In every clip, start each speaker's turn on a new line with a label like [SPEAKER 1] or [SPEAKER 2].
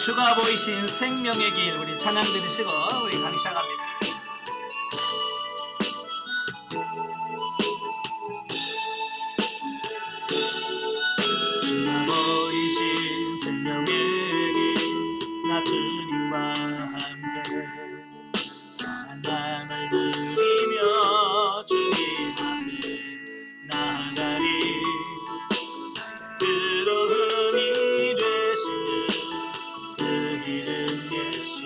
[SPEAKER 1] 주가 보이신 생명의 길, 우리 찬양 들으시고 우리 강의 시작합니다. 주가 보이신 생명의 길, 나 주님과 함께 사랑을 드리며 주님 앞에 나아가리. 그러니 되시는 그 길은 예수,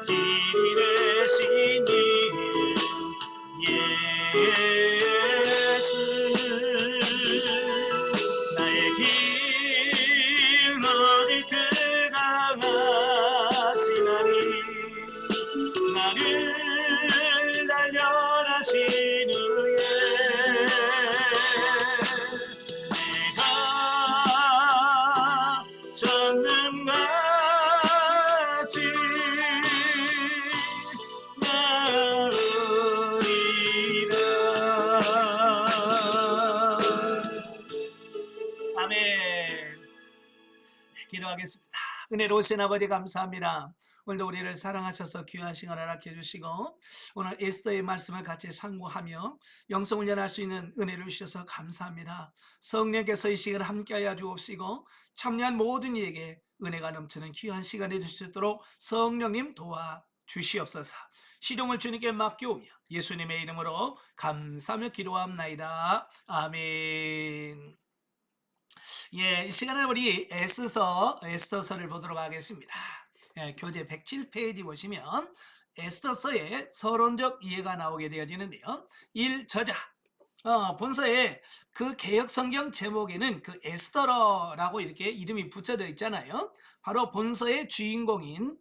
[SPEAKER 1] 길이 되신 이름 예수. 나의 길 어딜 그가 가시나니, 나를 단련하신 후에 내가 전능같이 나으리라. 아멘. 네, 기도하겠습니다. 은혜로우신 아버지 감사합니다. 오늘도 우리를 사랑하셔서 귀한 시간 허락해 주시고 오늘 에스더의 말씀을 같이 상고하며 영성을 연할 수 있는 은혜를 주셔서 감사합니다. 성령께서 이 시간을 함께하여 주옵시고 참여한 모든 이에게 은혜가 넘치는 귀한 시간이 될 수 있도록 성령님 도와주시옵소서. 시동을 주님께 맡겨오며 예수님의 이름으로 감사하며 기도합나이다. 아멘. 예, 이 시간에 우리 에스더서를 보도록 하겠습니다. 예, 교재 107페이지 보시면 에스더서의 서론적 이해가 나오게 되어지는데요. 1저자, 본서에 그 개혁성경 제목에는 그 에스더라고 이렇게 이름이 붙여져 있잖아요. 바로 본서의 주인공인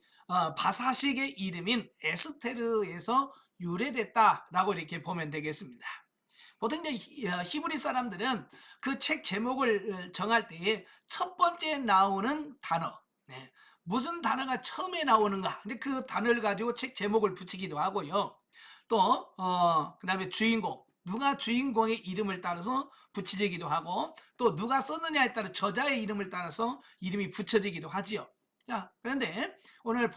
[SPEAKER 1] 바사식의 이름인 에스테르에서 유래됐다라고 이렇게 보면 되겠습니다. 보통 이제 히브리 사람들은 그 책 제목을 정할 때에 첫 번째 나오는 단어, 네, 무슨 단어가 처음에 나오는가, 근데 그 단어를 가지고 책 제목을 붙이기도 하고요. 또 그다음에 주인공, 누가 주인공의 이름을 따라서 붙여지기도 하고, 또 누가 썼느냐에 따라 저자의 이름을 따라서 이름이 붙여지기도 하지요. 자, 그런데 오늘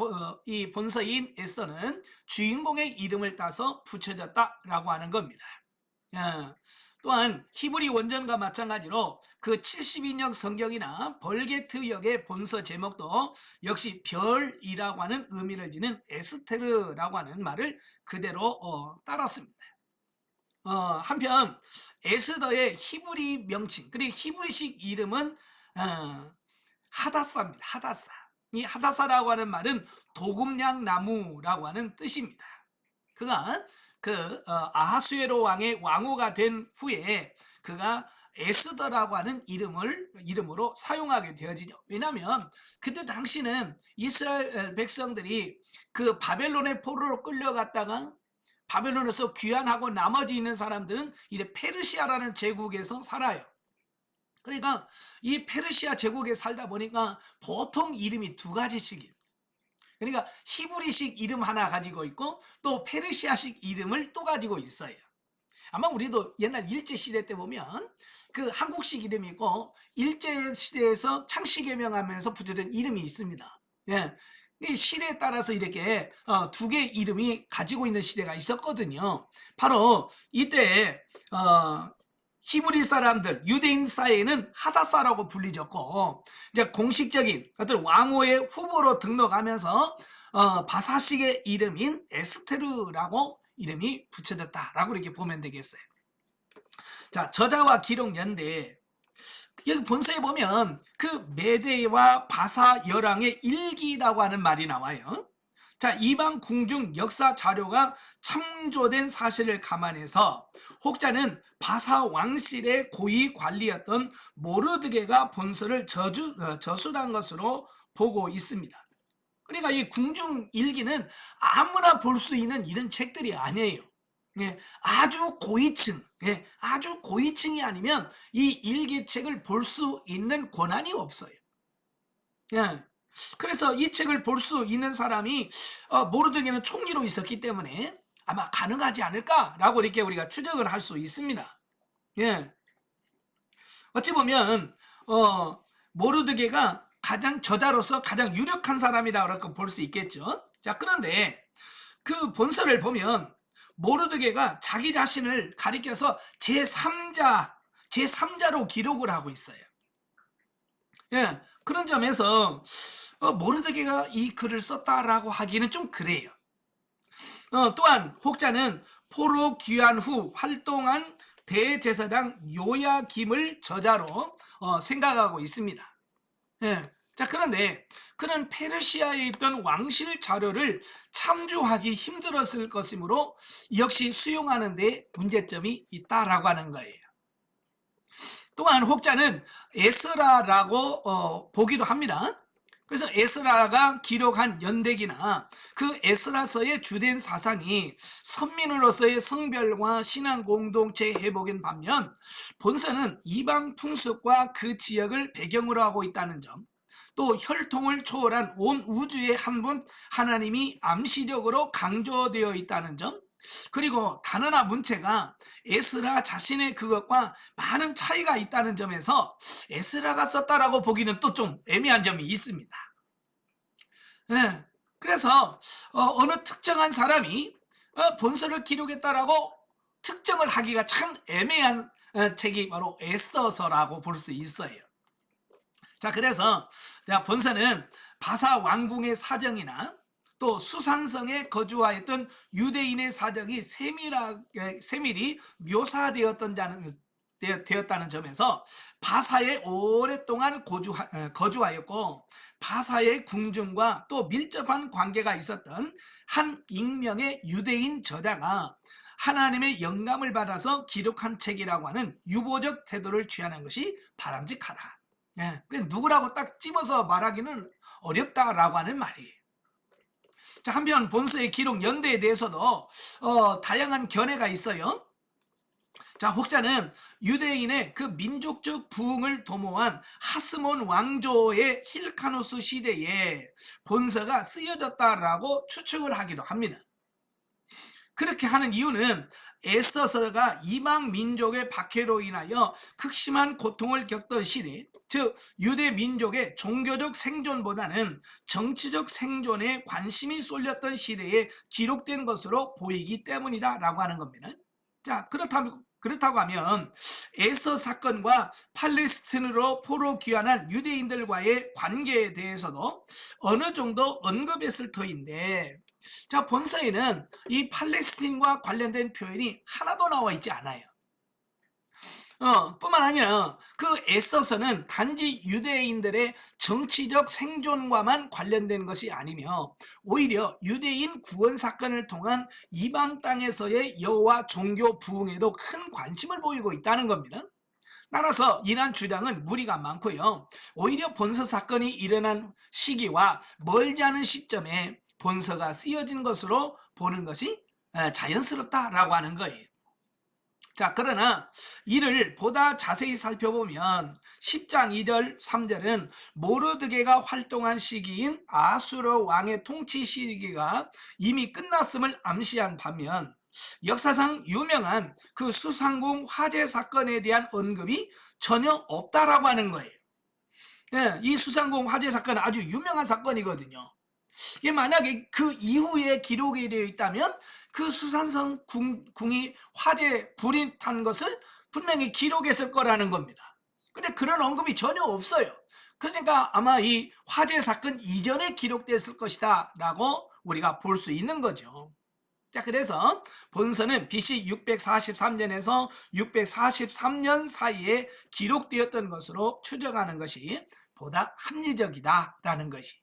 [SPEAKER 1] 이 본서인 에스더는 주인공의 이름을 따서 붙여졌다라고 하는 겁니다. 또한 히브리 원전과 마찬가지로 그 72역 성경이나 벌게트역의 본서 제목도 역시 별이라고 하는 의미를 지닌 에스테르라고 하는 말을 그대로 따랐습니다. 한편 에스더의 히브리 명칭, 그리고 히브리식 이름은 하다사입니다. 하다사. 이 하다사라고 하는 말은 도금냥 나무라고 하는 뜻입니다. 그가 아하수에로 왕의 왕후가 된 후에 그가 에스더라고 하는 이름으로 사용하게 되어지죠. 왜냐하면 그때 당시는 이스라엘 백성들이 그 바벨론의 포로로 끌려갔다가 바벨론에서 귀환하고 나머지 있는 사람들은 이제 페르시아라는 제국에서 살아요. 그러니까 이 페르시아 제국에 살다 보니까 보통 이름이 두 가지씩이에요. 그러니까 히브리식 이름 하나 가지고 있고 또 페르시아식 이름을 또 가지고 있어요. 아마 우리도 옛날 일제시대 때 보면 그 한국식 이름이 있고 일제시대에서 창씨개명하면서 붙여진 이름이 있습니다. 예. 이 시대에 따라서 이렇게 두 개의 이름이 가지고 있는 시대가 있었거든요. 바로 이때 히브리 사람들, 유대인 사이에는 하다사라고 불리졌고, 이제 공식적인 어떤 왕후의 후보로 등록하면서 바사식의 이름인 에스테르라고 이름이 붙여졌다라고 이렇게 보면 되겠어요. 자, 저자와 기록 연대. 여기 본서에 보면 그 메대와 바사 열왕의 일기라고 하는 말이 나와요. 자, 이방 궁중 역사 자료가 참조된 사실을 감안해서 혹자는 바사 왕실의 고위 관리였던 모르드게가 본서를 저술한 것으로 보고 있습니다. 그러니까 이 궁중 일기는 아무나 볼 수 있는 이런 책들이 아니에요. 예, 아주 고위층, 아주 고위층이 아니면 이 일기책을 볼 수 있는 권한이 없어요. 예. 그래서 이 책을 볼 수 있는 사람이 모르드게는 총리로 있었기 때문에 아마 가능하지 않을까라고 이렇게 우리가 추정을 할 수 있습니다. 예. 어찌 보면 모르드게가 가장 저자로서 가장 유력한 사람이라고 볼 수 있겠죠. 자, 그런데 그 본서를 보면 모르드게가 자기 자신을 가리켜서 제3자로 기록을 하고 있어요. 예, 그런 점에서 모르드게가 이 글을 썼다라고 하기는 좀 그래요. 또한 혹자는 포로 귀환 후 활동한 대제사장 요야김을 저자로 생각하고 있습니다. 예. 자, 그런데 그는 페르시아에 있던 왕실 자료를 참조하기 힘들었을 것이므로 역시 수용하는 데 문제점이 있다라고 하는 거예요. 또한 혹자는 에스라라고 보기도 합니다. 그래서 에스라가 기록한 연대기나 그 에스라서의 주된 사상이 선민으로서의 성별과 신앙 공동체 회복인 반면 본서는 이방 풍습과 그 지역을 배경으로 하고 있다는 점, 또 혈통을 초월한 온 우주의 한 분 하나님이 암시력으로 강조되어 있다는 점, 그리고 단어나 문체가 에스라 자신의 그것과 많은 차이가 있다는 점에서 에스라가 썼다라고 보기는 또 좀 애매한 점이 있습니다. 네. 그래서 어느 특정한 사람이 본서를 기록했다라고 특정을 하기가 참 애매한 책이 바로 에스더서라고 볼 수 있어요. 자, 그래서 본서는 바사 왕궁의 사정이나 또 수산성에 거주하였던 유대인의 사정이 세밀히 묘사되었다는 점에서 바사에 오랫동안 거주하였고 바사의 궁중과 또 밀접한 관계가 있었던 한 익명의 유대인 저자가 하나님의 영감을 받아서 기록한 책이라고 하는 유보적 태도를 취하는 것이 바람직하다. 예, 누구라고 딱 집어서 말하기는 어렵다라고 하는 말이에요. 자, 한편 본서의 기록 연대에 대해서도 다양한 견해가 있어요. 자, 혹자는 유대인의 그 민족적 부흥을 도모한 하스몬 왕조의 힐카노스 시대에 본서가 쓰여졌다라고 추측을 하기도 합니다. 그렇게 하는 이유는 에스더서가 이방 민족의 박해로 인하여 극심한 고통을 겪던 시대, 즉 유대 민족의 종교적 생존보다는 정치적 생존에 관심이 쏠렸던 시대에 기록된 것으로 보이기 때문이다라고 하는 겁니다. 자, 그렇다고 하면 에스더 사건과 팔레스틴으로 포로 귀환한 유대인들과의 관계에 대해서도 어느 정도 언급했을 터인데, 자, 본서에는 이 팔레스틴과 관련된 표현이 하나도 나와 있지 않아요. 뿐만 아니라 그 에스더서는 단지 유대인들의 정치적 생존과만 관련된 것이 아니며 오히려 유대인 구원 사건을 통한 이방 땅에서의 여호와 종교 부흥에도 큰 관심을 보이고 있다는 겁니다. 따라서 이러한 주장은 무리가 많고요. 오히려 본서 사건이 일어난 시기와 멀지 않은 시점에 본서가 쓰여진 것으로 보는 것이 자연스럽다라고 하는 거예요. 자, 그러나 이를 보다 자세히 살펴보면 10장 2절 3절은 모르드게가 활동한 시기인 아수르 왕의 통치 시기가 이미 끝났음을 암시한 반면 역사상 유명한 그 수상궁 화재 사건에 대한 언급이 전혀 없다라고 하는 거예요. 예, 이 수상궁 화재 사건은 아주 유명한 사건이거든요. 이게 만약에 그 이후에 기록이 되어 있다면 그 수산성 궁이 화재 불이 탄 것을 분명히 기록했을 거라는 겁니다. 근데 그런 언급이 전혀 없어요. 그러니까 아마 이 화재 사건 이전에 기록됐을 것이다 라고 우리가 볼 수 있는 거죠. 자, 그래서 본서는 BC 643년에서 643년 사이에 기록되었던 것으로 추정하는 것이 보다 합리적이다라는 것이.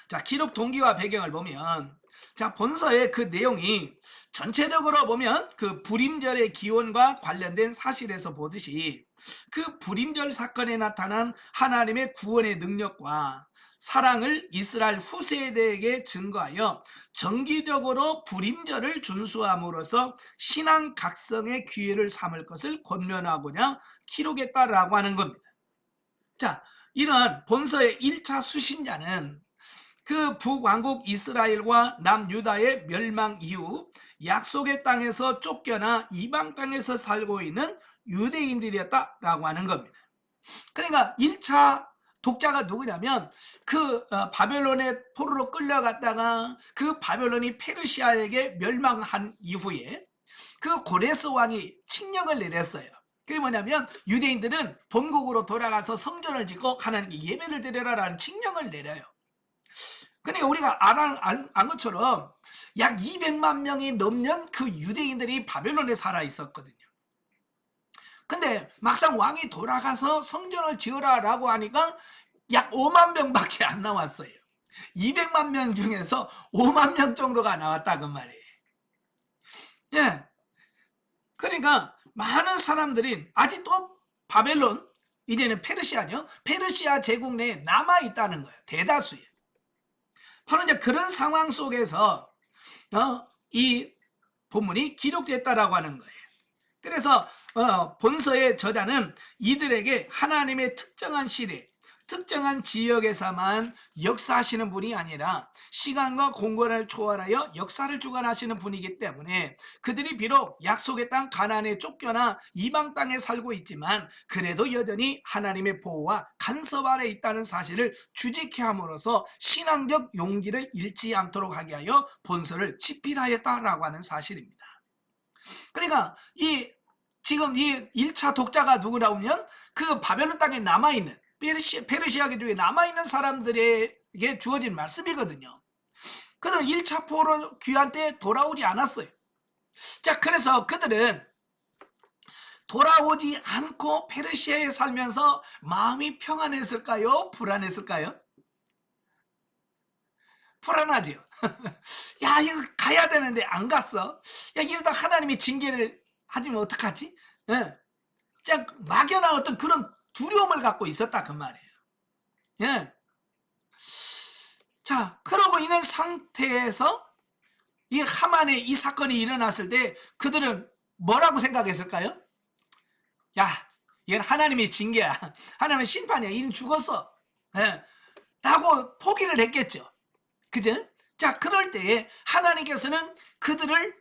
[SPEAKER 1] 자, 기록 동기와 배경을 보면, 자, 본서의 그 내용이 전체적으로 보면 그 불임절의 기원과 관련된 사실에서 보듯이 그 불임절 사건에 나타난 하나님의 구원의 능력과 사랑을 이스라엘 후세대에게 증거하여 정기적으로 불임절을 준수함으로써 신앙 각성의 기회를 삼을 것을 권면하고자 기록했다라고 하는 겁니다. 자, 이런 본서의 1차 수신자는 그 북왕국 이스라엘과 남유다의 멸망 이후 약속의 땅에서 쫓겨나 이방 땅에서 살고 있는 유대인들이었다라고 하는 겁니다. 그러니까 1차 독자가 누구냐면 그 바벨론의 포로로 끌려갔다가 그 바벨론이 페르시아에게 멸망한 이후에 그 고레스 왕이 칙령을 내렸어요. 그게 뭐냐면 유대인들은 본국으로 돌아가서 성전을 짓고 하나님께 예배를 드려라라는 칙령을 내려요. 그러니까 우리가 안 것처럼 약 200만 명이 넘는 그 유대인들이 바벨론에 살아 있었거든요. 근데 막상 왕이 돌아가서 성전을 지으라라고 하니까 약 5만 명밖에 안 나왔어요. 200만 명 중에서 5만 명 정도가 나왔다 그 말이에요. 예. 그러니까 많은 사람들이 아직도 바벨론, 이제는 페르시아죠. 페르시아 제국 내에 남아 있다는 거예요. 대다수에. 바로 이제 그런 상황 속에서 이 본문이 기록됐다라고 하는 거예요. 그래서 본서의 저자는 이들에게 하나님의 특정한 시대, 특정한 지역에서만 역사하시는 분이 아니라 시간과 공간을 초월하여 역사를 주관하시는 분이기 때문에 그들이 비록 약속의 땅 가나안에 쫓겨나 이방 땅에 살고 있지만 그래도 여전히 하나님의 보호와 간섭 아래 있다는 사실을 주직케 함으로써 신앙적 용기를 잃지 않도록 하게 하여 본서를 집필하였다라고 하는 사실입니다. 그러니까 지금 이 1차 독자가 누구냐면 그 바벨론 땅에 남아있는 페르시아 쪽에 남아있는 사람들에게 주어진 말씀이거든요. 그들은 1차 포로 귀환 때 돌아오지 않았어요. 자, 그래서 그들은 돌아오지 않고 페르시아에 살면서 마음이 평안했을까요? 불안했을까요? 불안하죠. 야, 이거 가야 되는데 안 갔어. 야, 이러다 하나님이 징계를 하지면 어떡하지? 예. 그냥 막연한 어떤 그런 두려움을 갖고 있었다 그 말이에요. 예. 자, 그러고 있는 상태에서 이 하만의 이 사건이 일어났을 때 그들은 뭐라고 생각했을까요? 야, 이건 하나님의 징계야. 하나님의 심판이야. 이는 죽었어. 예. 라고 포기를 했겠죠. 그죠? 자, 그럴 때에 하나님께서는 그들을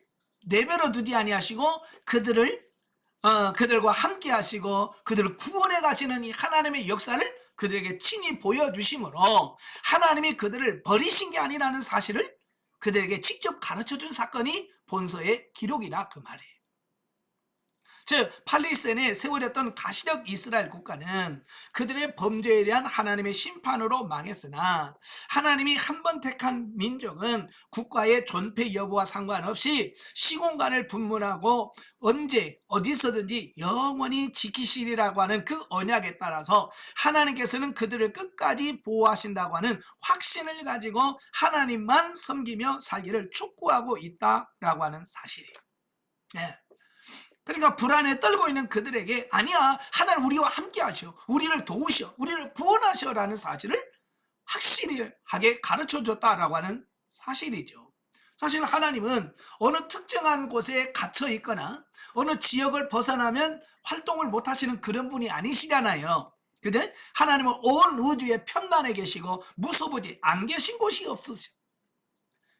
[SPEAKER 1] 내버려 두지 아니하시고 그들과 함께 하시고 그들을 구원해 가시는 이 하나님의 역사를 그들에게 친히 보여주심으로 하나님이 그들을 버리신 게 아니라는 사실을 그들에게 직접 가르쳐준 사건이 본서의 기록이라 그 말이에요. 즉 팔레스타인에 세워졌던 가시적 이스라엘 국가는 그들의 범죄에 대한 하나님의 심판으로 망했으나 하나님이 한 번 택한 민족은 국가의 존폐 여부와 상관없이 시공간을 분문하고 언제 어디서든지 영원히 지키시리라고 하는 그 언약에 따라서 하나님께서는 그들을 끝까지 보호하신다고 하는 확신을 가지고 하나님만 섬기며 살기를 촉구하고 있다라고 하는 사실이에요. 네. 그러니까 불안에 떨고 있는 그들에게 아니야, 하나님 우리와 함께 하셔, 우리를 도우셔, 우리를 구원하셔 라는 사실을 확실하게 가르쳐줬다라고 하는 사실이죠. 사실 하나님은 어느 특정한 곳에 갇혀 있거나 어느 지역을 벗어나면 활동을 못 하시는 그런 분이 아니시잖아요. 근데 하나님은 온 우주에 편만에 계시고 무소부지 안 계신 곳이 없으셔.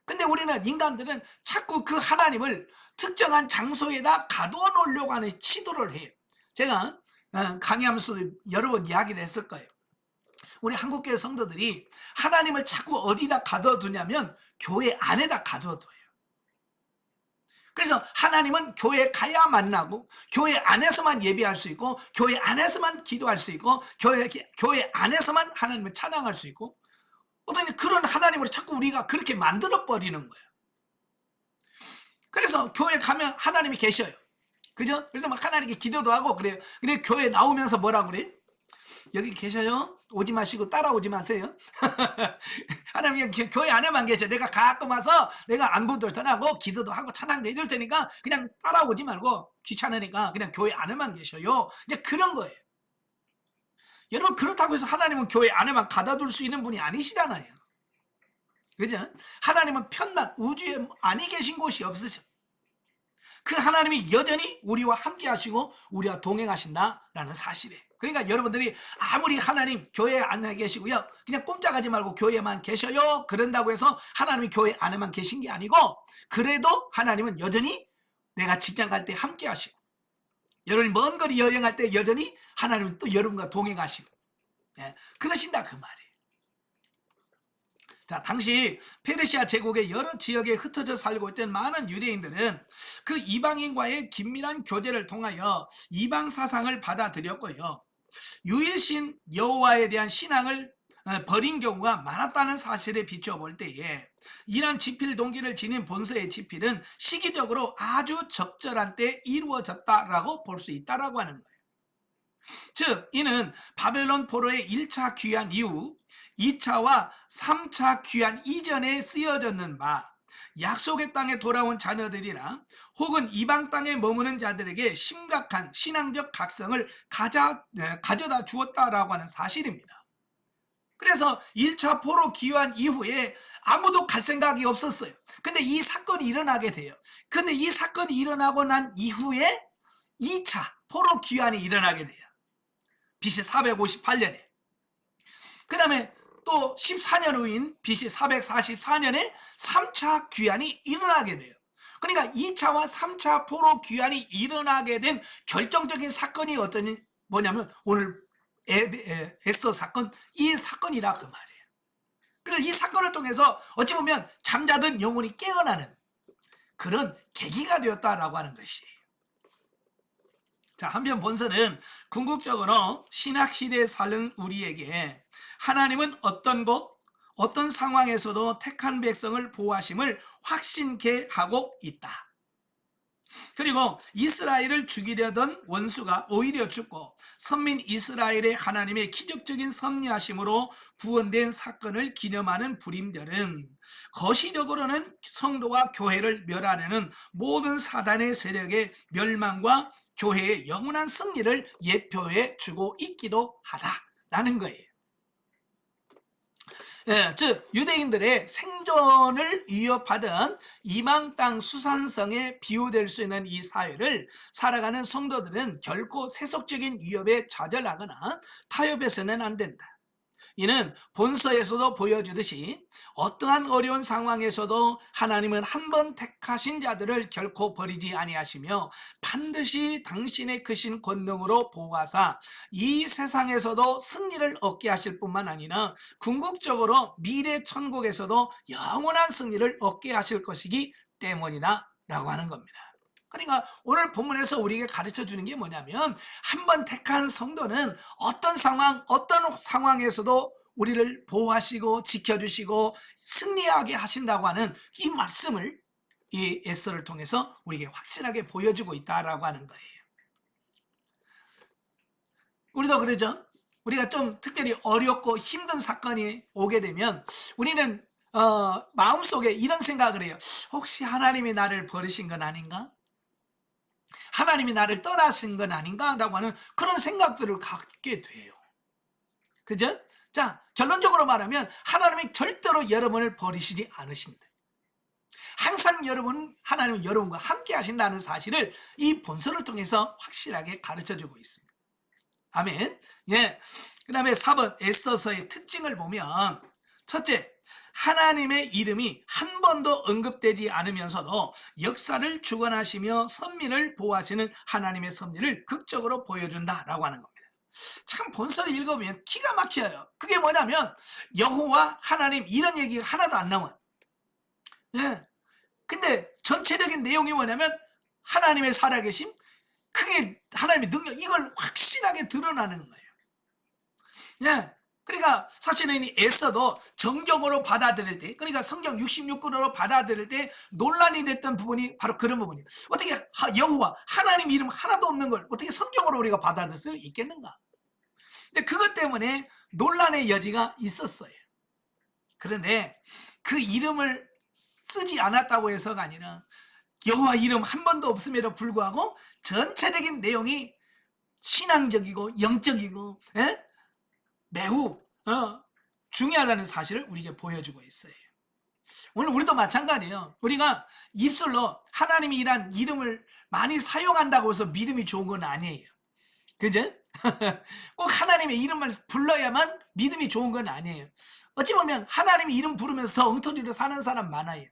[SPEAKER 1] 근데 우리는 인간들은 자꾸 그 하나님을 특정한 장소에다 가두어 놓으려고 하는 시도를 해요. 제가 강의하면서 여러 번 이야기를 했을 거예요. 우리 한국교회 성도들이 하나님을 자꾸 어디다 가두어 두냐면 교회 안에다 가두어 둬요. 그래서 하나님은 교회에 가야 만나고 교회 안에서만 예배할 수 있고 교회 안에서만 기도할 수 있고 교회 안에서만 하나님을 찬양할 수 있고 어떤 그런 하나님을 자꾸 우리가 그렇게 만들어버리는 거예요. 그래서 교회 가면 하나님이 계셔요. 그죠? 그래서 막 하나님께 기도도 하고 그래요. 근데 교회 나오면서 뭐라고 그래? 여기 계셔요? 오지 마시고 따라오지 마세요. 하나님이 교회 안에만 계셔. 내가 가끔 와서 내가 안부도 전하고 기도도 하고 찬양도 해줄 테니까 그냥 따라오지 말고 귀찮으니까 그냥 교회 안에만 계셔요. 이제 그런 거예요. 여러분 그렇다고 해서 하나님은 교회 안에만 가둬둘 수 있는 분이 아니시잖아요. 그죠? 하나님은 편만 우주에 안에 계신 곳이 없으셔. 그 하나님이 여전히 우리와 함께 하시고 우리와 동행하신다라는 사실이에요. 그러니까 여러분들이 아무리 하나님 교회 안에 계시고요 그냥 꼼짝하지 말고 교회만 계셔요 그런다고 해서 하나님이 교회 안에만 계신 게 아니고 그래도 하나님은 여전히 내가 직장 갈 때 함께 하시고 여러분이 먼 거리 여행할 때 여전히 하나님은 또 여러분과 동행하시고 예, 그러신다 그 말이에요. 자, 당시 페르시아 제국의 여러 지역에 흩어져 살고 있던 많은 유대인들은 그 이방인과의 긴밀한 교제를 통하여 이방 사상을 받아들였고요. 유일신 여호와에 대한 신앙을 버린 경우가 많았다는 사실에 비추어 볼 때에 이러한 지필 동기를 지닌 본서의 지필은 시기적으로 아주 적절한 때 이루어졌다라고 볼 수 있다라고 하는 거예요. 즉 이는 바벨론 포로의 1차 귀환 이후 2차와 3차 귀환 이전에 쓰여졌는 바 약속의 땅에 돌아온 자녀들이나 혹은 이방 땅에 머무는 자들에게 심각한 신앙적 각성을 가져다 주었다라고 하는 사실입니다. 그래서 1차 포로 귀환 이후에 아무도 갈 생각이 없었어요. 근데 이 사건이 일어나게 돼요. 근데 이 사건이 일어나고 난 이후에 2차 포로 귀환이 일어나게 돼요. BC 458년에. 그 다음에 또 14년 후인 BC 444년에 3차 귀환이 일어나게 돼요. 그러니까 2차와 3차 포로 귀환이 일어나게 된 결정적인 사건이 뭐냐면 오늘 에스더 사건, 이 사건이라 그 말이에요. 그래서 이 사건을 통해서 어찌 보면 잠자던 영혼이 깨어나는 그런 계기가 되었다라고 하는 것이에요. 자, 한편 본서는 궁극적으로 신학시대에 사는 우리에게 하나님은 어떤 곳, 어떤 상황에서도 택한 백성을 보호하심을 확신케 하고 있다. 그리고 이스라엘을 죽이려던 원수가 오히려 죽고 선민 이스라엘의 하나님의 기적적인 섭리하심으로 구원된 사건을 기념하는 불임절은 거시적으로는 성도와 교회를 멸하려는 모든 사단의 세력의 멸망과 교회의 영원한 승리를 예표해 주고 있기도 하다라는 거예요. 즉 유대인들의 생존을 위협하던 이방 땅 수산성에 비유될 수 있는 이 사회를 살아가는 성도들은 결코 세속적인 위협에 좌절하거나 타협해서는 안 된다. 이는 본서에서도 보여주듯이 어떠한 어려운 상황에서도 하나님은 한 번 택하신 자들을 결코 버리지 아니하시며 반드시 당신의 크신 권능으로 보호하사 이 세상에서도 승리를 얻게 하실 뿐만 아니라 궁극적으로 미래 천국에서도 영원한 승리를 얻게 하실 것이기 때문이다 라고 하는 겁니다. 그러니까 오늘 본문에서 우리에게 가르쳐 주는 게 뭐냐면 한 번 택한 성도는 어떤 상황에서도 우리를 보호하시고 지켜주시고 승리하게 하신다고 하는 이 말씀을 이 에스더를 통해서 우리에게 확실하게 보여주고 있다라고 하는 거예요. 우리도 그러죠. 우리가 좀 특별히 어렵고 힘든 사건이 오게 되면 우리는 마음속에 이런 생각을 해요. 혹시 하나님이 나를 버리신 건 아닌가? 하나님이 나를 떠나신 건 아닌가? 라고 하는 그런 생각들을 갖게 돼요. 그죠? 자, 결론적으로 말하면 하나님이 절대로 여러분을 버리시지 않으신다. 항상 하나님은 여러분과 함께 하신다는 사실을 이 본서를 통해서 확실하게 가르쳐주고 있습니다. 아멘. 예. 그 다음에 4번 에스더서의 특징을 보면 첫째, 하나님의 이름이 한 번도 언급되지 않으면서도 역사를 주관하시며 선민을 보호하시는 하나님의 섭리를 극적으로 보여준다라고 하는 겁니다. 참 본서를 읽어보면 기가 막혀요. 그게 뭐냐면 여호와 하나님 이런 얘기가 하나도 안 나와요. 예. 근데 전체적인 내용이 뭐냐면 하나님의 살아계심, 크게 하나님의 능력, 이걸 확실하게 드러나는 거예요. 예. 그러니까 사실은 이 에스더도 정경으로 받아들일 때, 그러니까 성경 66권으로 받아들일 때 논란이 됐던 부분이 바로 그런 부분이에요. 어떻게 여호와 하나님 이름 하나도 없는 걸 어떻게 성경으로 우리가 받아들일 수 있겠는가? 근데 그것 때문에 논란의 여지가 있었어요. 그런데 그 이름을 쓰지 않았다고 해서가 아니라 여호와 이름 한 번도 없음에도 불구하고 전체적인 내용이 신앙적이고 영적이고 매우 중요하다는 사실을 우리에게 보여주고 있어요. 오늘 우리도 마찬가지예요. 우리가 입술로 하나님이 이란 이름을 많이 사용한다고 해서 믿음이 좋은 건 아니에요. 그죠? 꼭 하나님의 이름을 불러야만 믿음이 좋은 건 아니에요. 어찌 보면 하나님의 이름 부르면서 더 엉터리로 사는 사람 많아요.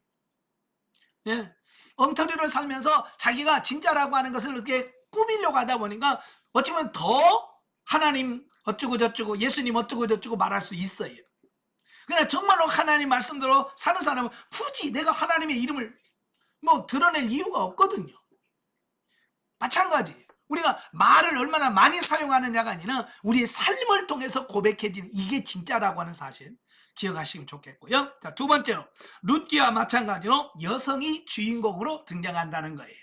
[SPEAKER 1] 예. 엉터리로 살면서 자기가 진짜라고 하는 것을 이렇게 꾸미려고 하다 보니까 어찌 보면 더 하나님 어쩌고 저쩌고 예수님 어쩌고 저쩌고 말할 수 있어요. 그러나 정말로 하나님 말씀대로 사는 사람은 굳이 내가 하나님의 이름을 드러낼 이유가 없거든요. 마찬가지 우리가 말을 얼마나 많이 사용하느냐가 아니라 우리의 삶을 통해서 고백해지는 이게 진짜라고 하는 사실 기억하시면 좋겠고요. 자, 두 번째로 룻기와 마찬가지로 여성이 주인공으로 등장한다는 거예요.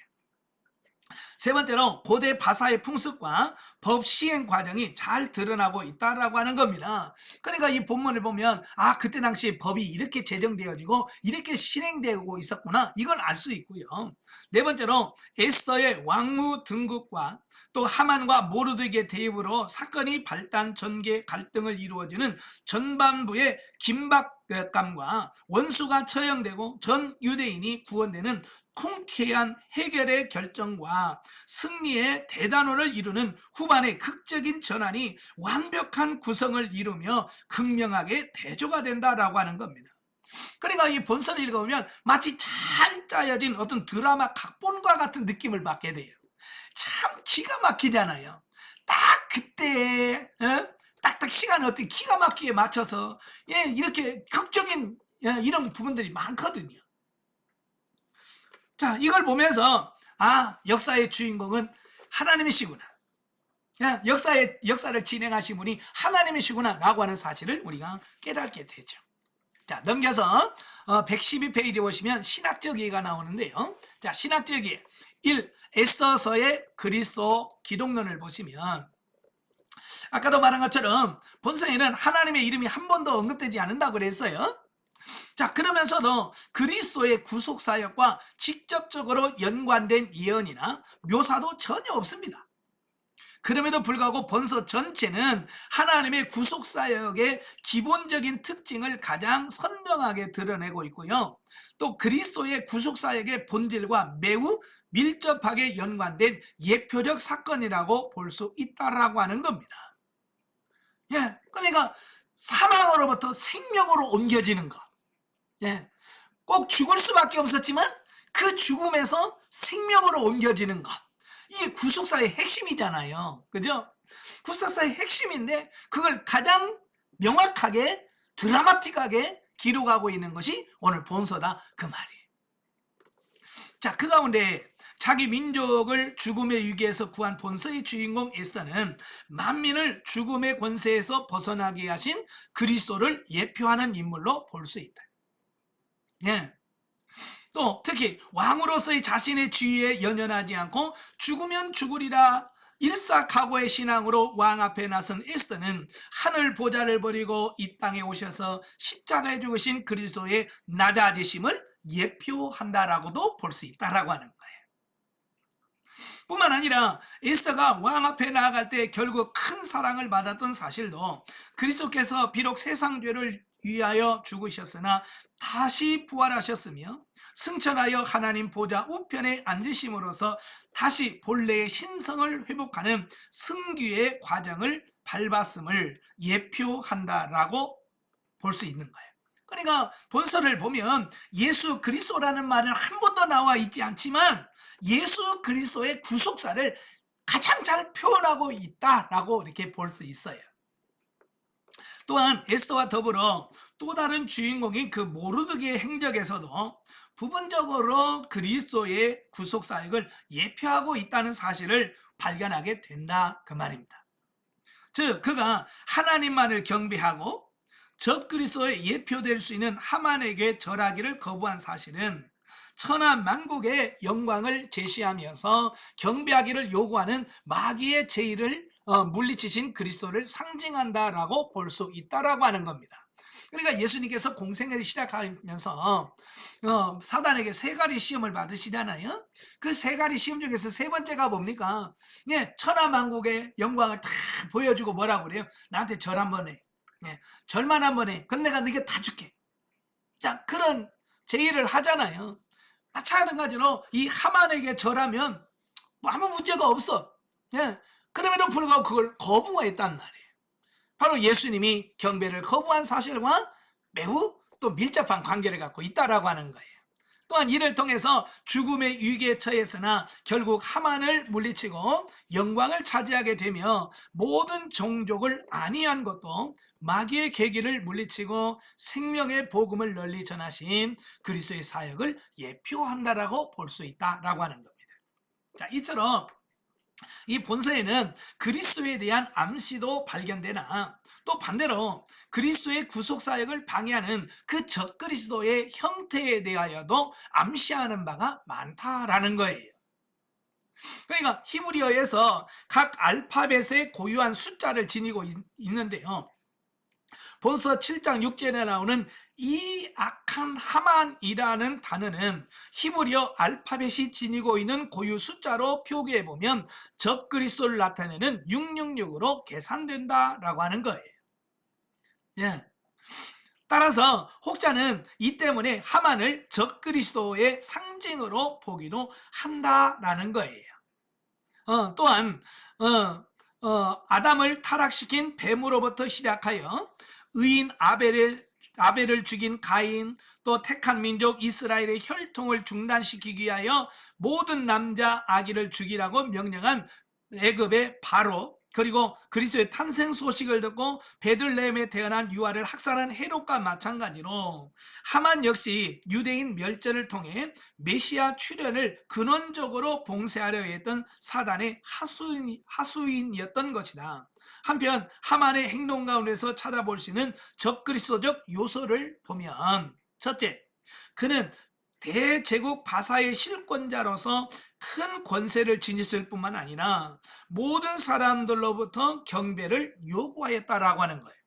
[SPEAKER 1] 세 번째로 고대 바사의 풍습과 법 시행 과정이 잘 드러나고 있다라고 하는 겁니다. 그러니까 이 본문을 보면 그때 당시 법이 이렇게 제정되어지고 이렇게 실행되고 있었구나 이걸 알 수 있고요. 네 번째로 에스더의 왕무 등극과 또 하만과 모르드게의 대입으로 사건이 발단 전개 갈등을 이루어지는 전반부의 긴박감과 원수가 처형되고 전 유대인이 구원되는 통쾌한 해결의 결정과 승리의 대단원을 이루는 후반의 극적인 전환이 완벽한 구성을 이루며 극명하게 대조가 된다라고 하는 겁니다. 그러니까 이 본서를 읽어보면 마치 잘 짜여진 어떤 드라마 각본과 같은 느낌을 받게 돼요. 참 기가 막히잖아요. 딱 그때 딱딱 시간을 어떻게 기가 막히게 맞춰서 이렇게 극적인 이런 부분들이 많거든요. 자, 이걸 보면서 역사의 주인공은 하나님이시구나. 역사를 진행하신 분이 하나님이시구나 라고 하는 사실을 우리가 깨닫게 되죠. 자, 넘겨서 112페이지 보시면 신학적 이해가 나오는데요. 자, 신학적 이해 1. 에스더서의 그리스도 기독론을 보시면 아까도 말한 것처럼 본서에는 하나님의 이름이 한 번도 언급되지 않는다고 그랬어요. 자, 그러면서도 그리스도의 구속사역과 직접적으로 연관된 예언이나 묘사도 전혀 없습니다. 그럼에도 불구하고 본서 전체는 하나님의 구속사역의 기본적인 특징을 가장 선명하게 드러내고 있고요. 또 그리스도의 구속사역의 본질과 매우 밀접하게 연관된 예표적 사건이라고 볼 수 있다라고 하는 겁니다. 그러니까 사망으로부터 생명으로 옮겨지는 것. 꼭 죽을 수밖에 없었지만 그 죽음에서 생명으로 옮겨지는 것. 이게 구속사의 핵심이잖아요. 그죠? 구속사의 핵심인데 그걸 가장 명확하게 드라마틱하게 기록하고 있는 것이 오늘 본서다 그 말이에요. 자, 그 가운데 자기 민족을 죽음의 위기에서 구한 본서의 주인공 에스더는 만민을 죽음의 권세에서 벗어나게 하신 그리스도를 예표하는 인물로 볼 수 있다. 또 특히 왕으로서의 자신의 지위에 연연하지 않고 죽으면 죽으리라 일사각오의 신앙으로 왕 앞에 나선 에스더는 하늘 보좌를 버리고 이 땅에 오셔서 십자가에 죽으신 그리스도의 낮아지심을 예표한다라고도 볼 수 있다라고 하는 거예요. 뿐만 아니라 에스더가 왕 앞에 나아갈 때 결국 큰 사랑을 받았던 사실도 그리스도께서 비록 세상 죄를 위하여 죽으셨으나 다시 부활하셨으며 승천하여 하나님 보좌 우편에 앉으심으로써 다시 본래의 신성을 회복하는 승귀의 과정을 밟았음을 예표한다라고 볼 수 있는 거예요. 그러니까 본서를 보면 예수 그리스도라는 말은 한 번도 나와 있지 않지만 예수 그리스도의 구속사를 가장 잘 표현하고 있다라고 이렇게 볼 수 있어요. 또한 에스더와 더불어 또 다른 주인공인 그 모르드게의 행적에서도 부분적으로 그리스도의 구속사역을 예표하고 있다는 사실을 발견하게 된다 그 말입니다. 즉 그가 하나님만을 경배하고 적 그리스도에 예표될 수 있는 하만에게 절하기를 거부한 사실은 천하 만국의 영광을 제시하면서 경배하기를 요구하는 마귀의 제의를 물리치신 그리스도를 상징한다라고 볼 수 있다라고 하는 겁니다. 그러니까 예수님께서 공생애를 시작하면서 사단에게 세 가지 시험을 받으시잖아요. 그 세 가지 시험 중에서 세 번째가 뭡니까? 천하 만국의 영광을 다 보여주고 뭐라고 그래요? 나한테 절 한번 해. 절만 한번 해. 그럼 내가 너게 다 줄게. 자, 그런 제의를 하잖아요. 마찬가지로 이 하만에게 절하면 아무 문제가 없어. 그럼에도 불구하고 그걸 거부했단 말이에요. 바로 예수님이 경배를 거부한 사실과 매우 또 밀접한 관계를 갖고 있다라고 하는 거예요. 또한 이를 통해서 죽음의 위기에 처했으나 결국 하만을 물리치고 영광을 차지하게 되며 모든 종족을 안위한 것도 마귀의 계기를 물리치고 생명의 복음을 널리 전하신 그리스도의 사역을 예표한다라고 볼 수 있다라고 하는 겁니다. 자, 이처럼 이 본서에는 그리스도에 대한 암시도 발견되나 또 반대로 그리스도의 구속 사역을 방해하는 그 적그리스도의 형태에 대하여도 암시하는 바가 많다라는 거예요. 그러니까 히브리어에서 각 알파벳의 고유한 숫자를 지니고 있는데요. 본서 7장 6절에 나오는 이 악한 하만이라는 단어는 히브리어 알파벳이 지니고 있는 고유 숫자로 표기해 보면 적그리스도를 나타내는 666으로 계산된다라고 하는 거예요. 예. 따라서 혹자는 이 때문에 하만을 적그리스도의 상징으로 보기도 한다라는 거예요. 또한 아담을 타락시킨 뱀으로부터 시작하여 의인 아벨을 죽인 가인, 또 택한 민족 이스라엘의 혈통을 중단시키기 위하여 모든 남자 아기를 죽이라고 명령한 애굽의 바로, 그리고 그리스도의 탄생 소식을 듣고 베들레헴에 태어난 유아를 학살한 헤롯과 마찬가지로 하만 역시 유대인 멸절을 통해 메시아 출현을 근원적으로 봉쇄하려 했던 사단의 하수인이었던 것이다. 한편 하만의 행동 가운데서 찾아볼 수 있는 적그리스도적 요소를 보면, 첫째, 그는 대제국 바사의 실권자로서 큰 권세를 지녔을 뿐만 아니라 모든 사람들로부터 경배를 요구하였다라고 하는 거예요.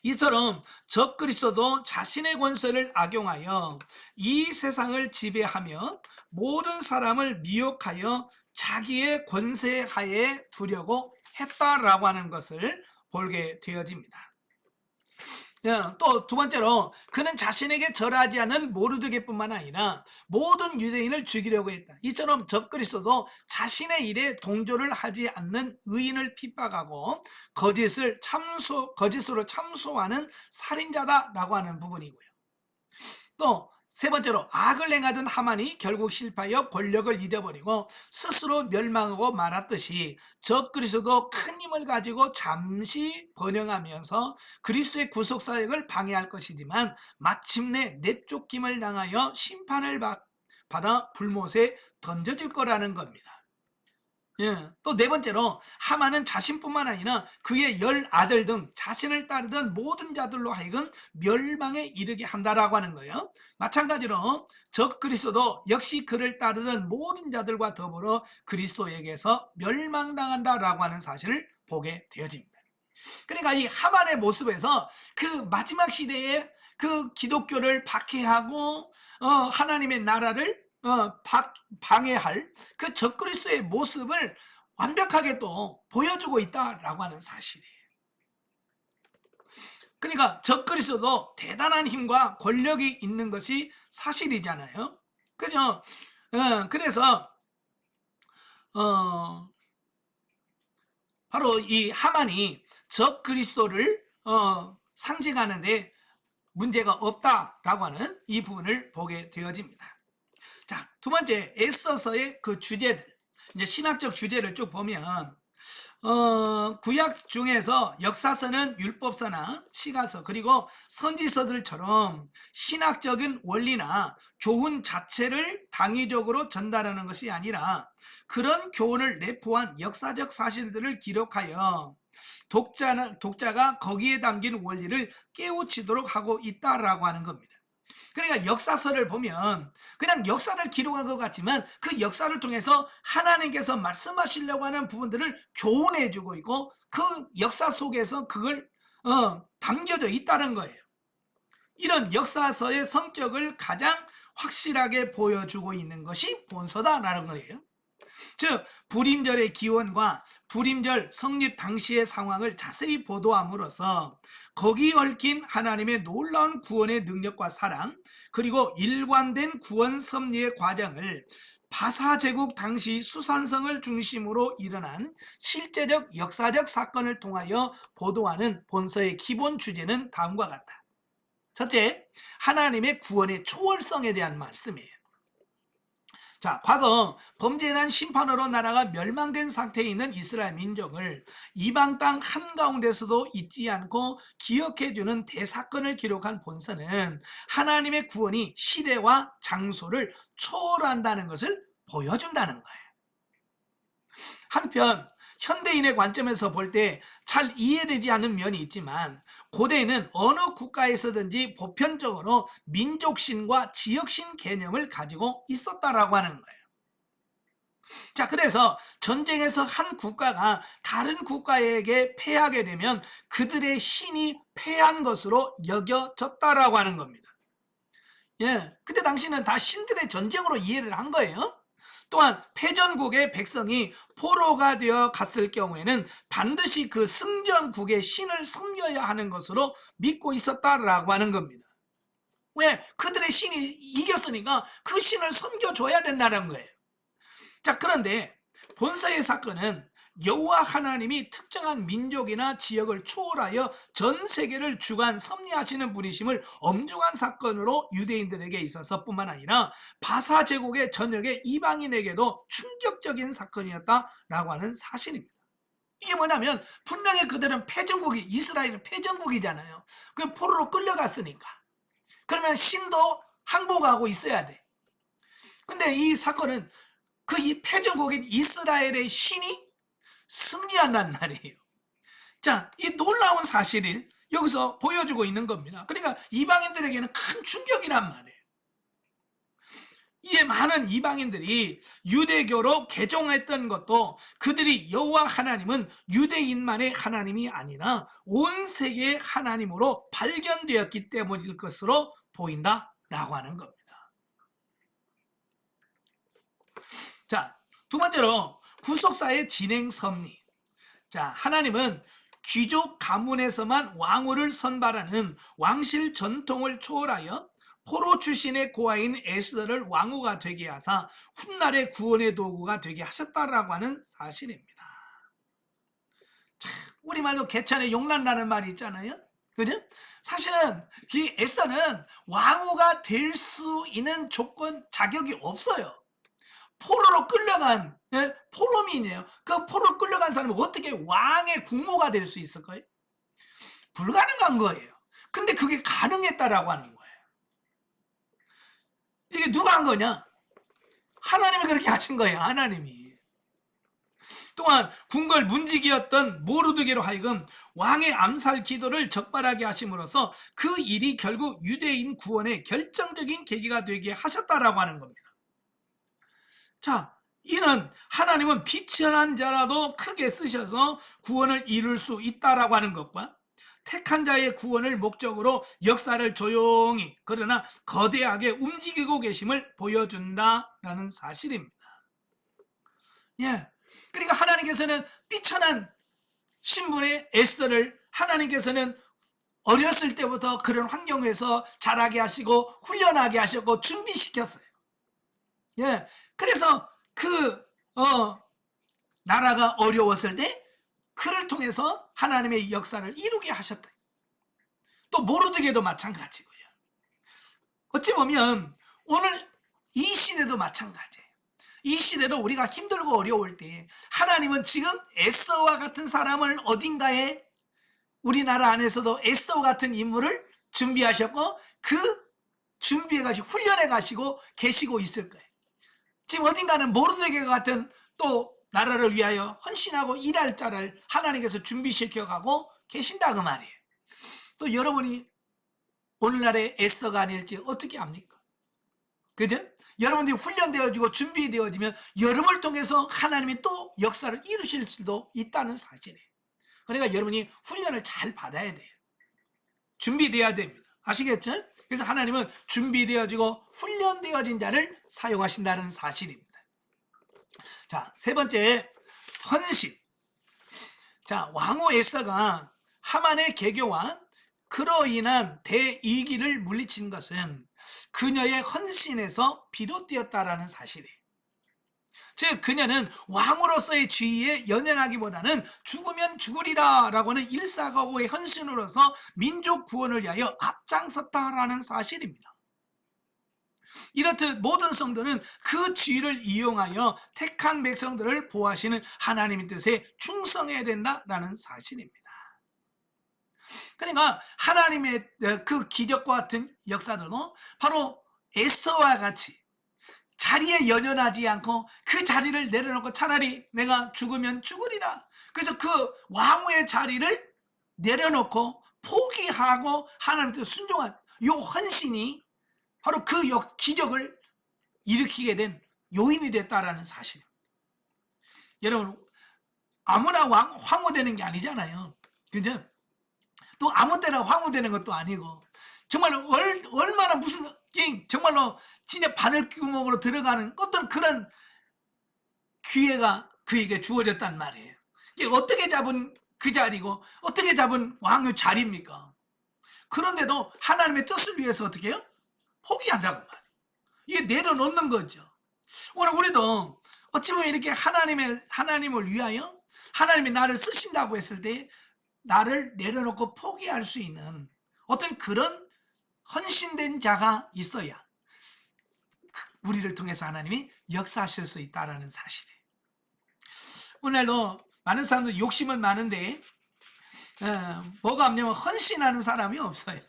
[SPEAKER 1] 이처럼 적그리스도도 자신의 권세를 악용하여 이 세상을 지배하며 모든 사람을 미혹하여 자기의 권세 하에 두려고 했다라고 하는 것을 보게 되어집니다. 또 두 번째로 그는 자신에게 절하지 않은 모르드게뿐만 아니라 모든 유대인을 죽이려고 했다. 이처럼 적그리스도도 자신의 일에 동조를 하지 않는 의인을 핍박하고 거짓으로 참소하는 살인자다라고 하는 부분이고요. 또 세 번째로 악을 행하던 하만이 결국 실패하여 권력을 잊어버리고 스스로 멸망하고 말았듯이 적그리스도도 큰 힘을 가지고 잠시 번영하면서 그리스도의 구속사역을 방해할 것이지만 마침내 내쫓김을 당하여 심판을 받아 불못에 던져질 거라는 겁니다. 또 네 번째로 하만은 자신뿐만 아니라 그의 10아들 등 자신을 따르던 모든 자들로 하여금 멸망에 이르게 한다라고 하는 거예요. 마찬가지로 적그리스도도 역시 그를 따르던 모든 자들과 더불어 그리스도에게서 멸망당한다라고 하는 사실을 보게 되어집니다. 그러니까 이 하만의 모습에서 그 마지막 시대에 그 기독교를 박해하고 하나님의 나라를 방해할 그 적그리스도의 모습을 완벽하게 또 보여주고 있다라고 하는 사실이에요. 그러니까 적그리스도도 대단한 힘과 권력이 있는 것이 사실이잖아요. 그죠? 그래서 바로 이 하만이 적그리스도를 상징하는데 문제가 없다라고 하는 이 부분을 보게 되어집니다. 자, 두 번째, 에서서의 그 주제들, 이제 신학적 주제를 쭉 보면 구약 중에서 역사서는 율법서나 시가서 그리고 선지서들처럼 신학적인 원리나 교훈 자체를 당위적으로 전달하는 것이 아니라 그런 교훈을 내포한 역사적 사실들을 기록하여 독자가 거기에 담긴 원리를 깨우치도록 하고 있다라고 하는 겁니다. 그러니까 역사서를 보면 그냥 역사를 기록한 것 같지만 그 역사를 통해서 하나님께서 말씀하시려고 하는 부분들을 교훈해 주고 있고 그 역사 속에서 그걸 담겨져 있다는 거예요. 이런 역사서의 성격을 가장 확실하게 보여주고 있는 것이 본서다라는 거예요. 즉 불임절의 기원과 불임절 성립 당시의 상황을 자세히 보도함으로써 거기 얽힌 하나님의 놀라운 구원의 능력과 사랑, 그리고 일관된 구원 섭리의 과정을 바사제국 당시 수산성을 중심으로 일어난 실제적 역사적 사건을 통하여 보도하는 본서의 기본 주제는 다음과 같다. 첫째, 하나님의 구원의 초월성에 대한 말씀이에요. 자, 과거 범죄에 대한 심판으로 나라가 멸망된 상태에 있는 이스라엘 민족을 이방 땅 한가운데서도 잊지 않고 기억해주는 대사건을 기록한 본서는 하나님의 구원이 시대와 장소를 초월한다는 것을 보여준다는 거예요. 한편 현대인의 관점에서 볼 때 잘 이해되지 않는 면이 있지만 고대에는 어느 국가에서든지 보편적으로 민족신과 지역신 개념을 가지고 있었다라고 하는 거예요. 자, 그래서 전쟁에서 한 국가가 다른 국가에게 패하게 되면 그들의 신이 패한 것으로 여겨졌다라고 하는 겁니다. 예, 그때 당시는 다 신들의 전쟁으로 이해를 한 거예요. 또한 패전국의 백성이 포로가 되어 갔을 경우에는 반드시 그 승전국의 신을 섬겨야 하는 것으로 믿고 있었다라고 하는 겁니다. 왜? 그들의 신이 이겼으니까 그 신을 섬겨줘야 된다는 거예요. 자, 그런데 본서의 사건은 여호와 하나님이 특정한 민족이나 지역을 초월하여 전 세계를 주관 섭리하시는 분이심을 엄중한 사건으로 유대인들에게 있어서 뿐만 아니라 바사 제국의 전역의 이방인에게도 충격적인 사건이었다라고 하는 사실입니다. 이게 뭐냐면 분명히 그들은 패전국이, 이스라엘은 패전국이잖아요. 그 포로로 끌려갔으니까 그러면 신도 항복하고 있어야 돼. 근데 이 사건은 그 이 패전국인 이스라엘의 신이 승리한다는 말이에요. 자, 이 놀라운 사실을 여기서 보여주고 있는 겁니다. 그러니까 이방인들에게는 큰 충격이란 말이에요. 이에 많은 이방인들이 유대교로 개종했던 것도 그들이 여호와 하나님은 유대인만의 하나님이 아니라 온 세계의 하나님으로 발견되었기 때문일 것으로 보인다라고 하는 겁니다. 자, 두 번째로 구속사의 진행 섭리. 자, 하나님은 귀족 가문에서만 왕후를 선발하는 왕실 전통을 초월하여 포로 출신의 고아인 에스더를 왕후가 되게 하사 훗날의 구원의 도구가 되게 하셨다라고 하는 사실입니다. 자, 우리말로 개천에 용난다는 말이 있잖아요. 그죠? 사실은 이 에스더는 왕후가 될 수 있는 조건, 자격이 없어요. 포로로 끌려간 포로민이에요. 그 포로로 끌려간 사람이 어떻게 왕의 국모가 될 수 있을까요? 불가능한 거예요. 근데 그게 가능했다라고 하는 거예요. 이게 누가 한 거냐? 하나님이 그렇게 하신 거예요. 하나님이. 또한 궁궐 문지기였던 모르드게로 하여금 왕의 암살 기도를 적발하게 하심으로써 그 일이 결국 유대인 구원의 결정적인 계기가 되게 하셨다라고 하는 겁니다. 자, 이는 하나님은 비천한 자라도 크게 쓰셔서 구원을 이룰 수 있다라고 하는 것과 택한 자의 구원을 목적으로 역사를 조용히 그러나 거대하게 움직이고 계심을 보여준다라는 사실입니다. 예, 그러니까 하나님께서는 비천한 신분의 에스더를 하나님께서는 어렸을 때부터 그런 환경에서 자라게 하시고 훈련하게 하셨고 준비시켰어요. 예, 그래서 그 나라가 어려웠을 때 그를 통해서 하나님의 역사를 이루게 하셨다. 또 모르드게도 마찬가지고요. 어찌 보면 오늘 이 시대도 마찬가지예요. 이 시대도 우리가 힘들고 어려울 때 하나님은 지금 에스더와 같은 사람을 어딘가에 우리나라 안에서도 에스더와 같은 인물을 준비하셨고 그 준비해 가지고 훈련해 가시고 계시고 있을 거예요. 지금 어딘가는 모르드게 같은 또 나라를 위하여 헌신하고 일할 자를 하나님께서 준비시켜가고 계신다 그 말이에요. 또 여러분이 오늘날의 에스더가 아닐지 어떻게 압니까? 그죠? 여러분들이 훈련되어지고 준비되어지면 여러분을 통해서 하나님이 또 역사를 이루실 수도 있다는 사실이에요. 그러니까 여러분이 훈련을 잘 받아야 돼요. 준비되어야 됩니다. 아시겠죠? 그래서 하나님은 준비되어지고 훈련되어진 자를 사용하신다는 사실입니다. 자, 세 번째, 헌신. 자, 왕후 에스더가 하만의 개교와 그로 인한 대이기를 물리친 것은 그녀의 헌신에서 비롯되었다라는 사실이에요. 즉 그녀는 왕으로서의 지위에 연연하기보다는 죽으면 죽으리라 라고는 일사각오의 헌신으로서 민족 구원을 위하여 앞장섰다라는 사실입니다. 이렇듯 모든 성도는 그 지위를 이용하여 택한 백성들을 보호하시는 하나님의 뜻에 충성해야 된다라는 사실입니다. 그러니까 하나님의 그 기적과 같은 역사도 바로 에스더와 같이 자리에 연연하지 않고 그 자리를 내려놓고 차라리 내가 죽으면 죽으리라. 그래서 그 왕후의 자리를 내려놓고 포기하고 하나님께 순종한 요 헌신이 바로 그 기적을 일으키게 된 요인이 됐다라는 사실입니다. 여러분, 아무나 황후되는 게 아니잖아요. 그죠? 또 아무 때나 황후되는 것도 아니고 정말로 얼마나 무슨 정말로 진짜 바늘 구멍으로 들어가는 어떤 그런 기회가 그에게 주어졌단 말이에요. 이게 어떻게 잡은 그 자리고 어떻게 잡은 왕의 자리입니까? 그런데도 하나님의 뜻을 위해서 어떻게 해요? 포기한다고 말이에요. 이게 내려놓는 거죠. 오늘 우리도 어찌 보면 이렇게 하나님을 위하여 하나님이 나를 쓰신다고 했을 때 나를 내려놓고 포기할 수 있는 어떤 그런 헌신된 자가 있어야 우리를 통해서 하나님이 역사하실 수 있다는 사실이에요. 오늘도 많은 사람들 욕심은 많은데 뭐가 없냐면 헌신하는 사람이 없어요.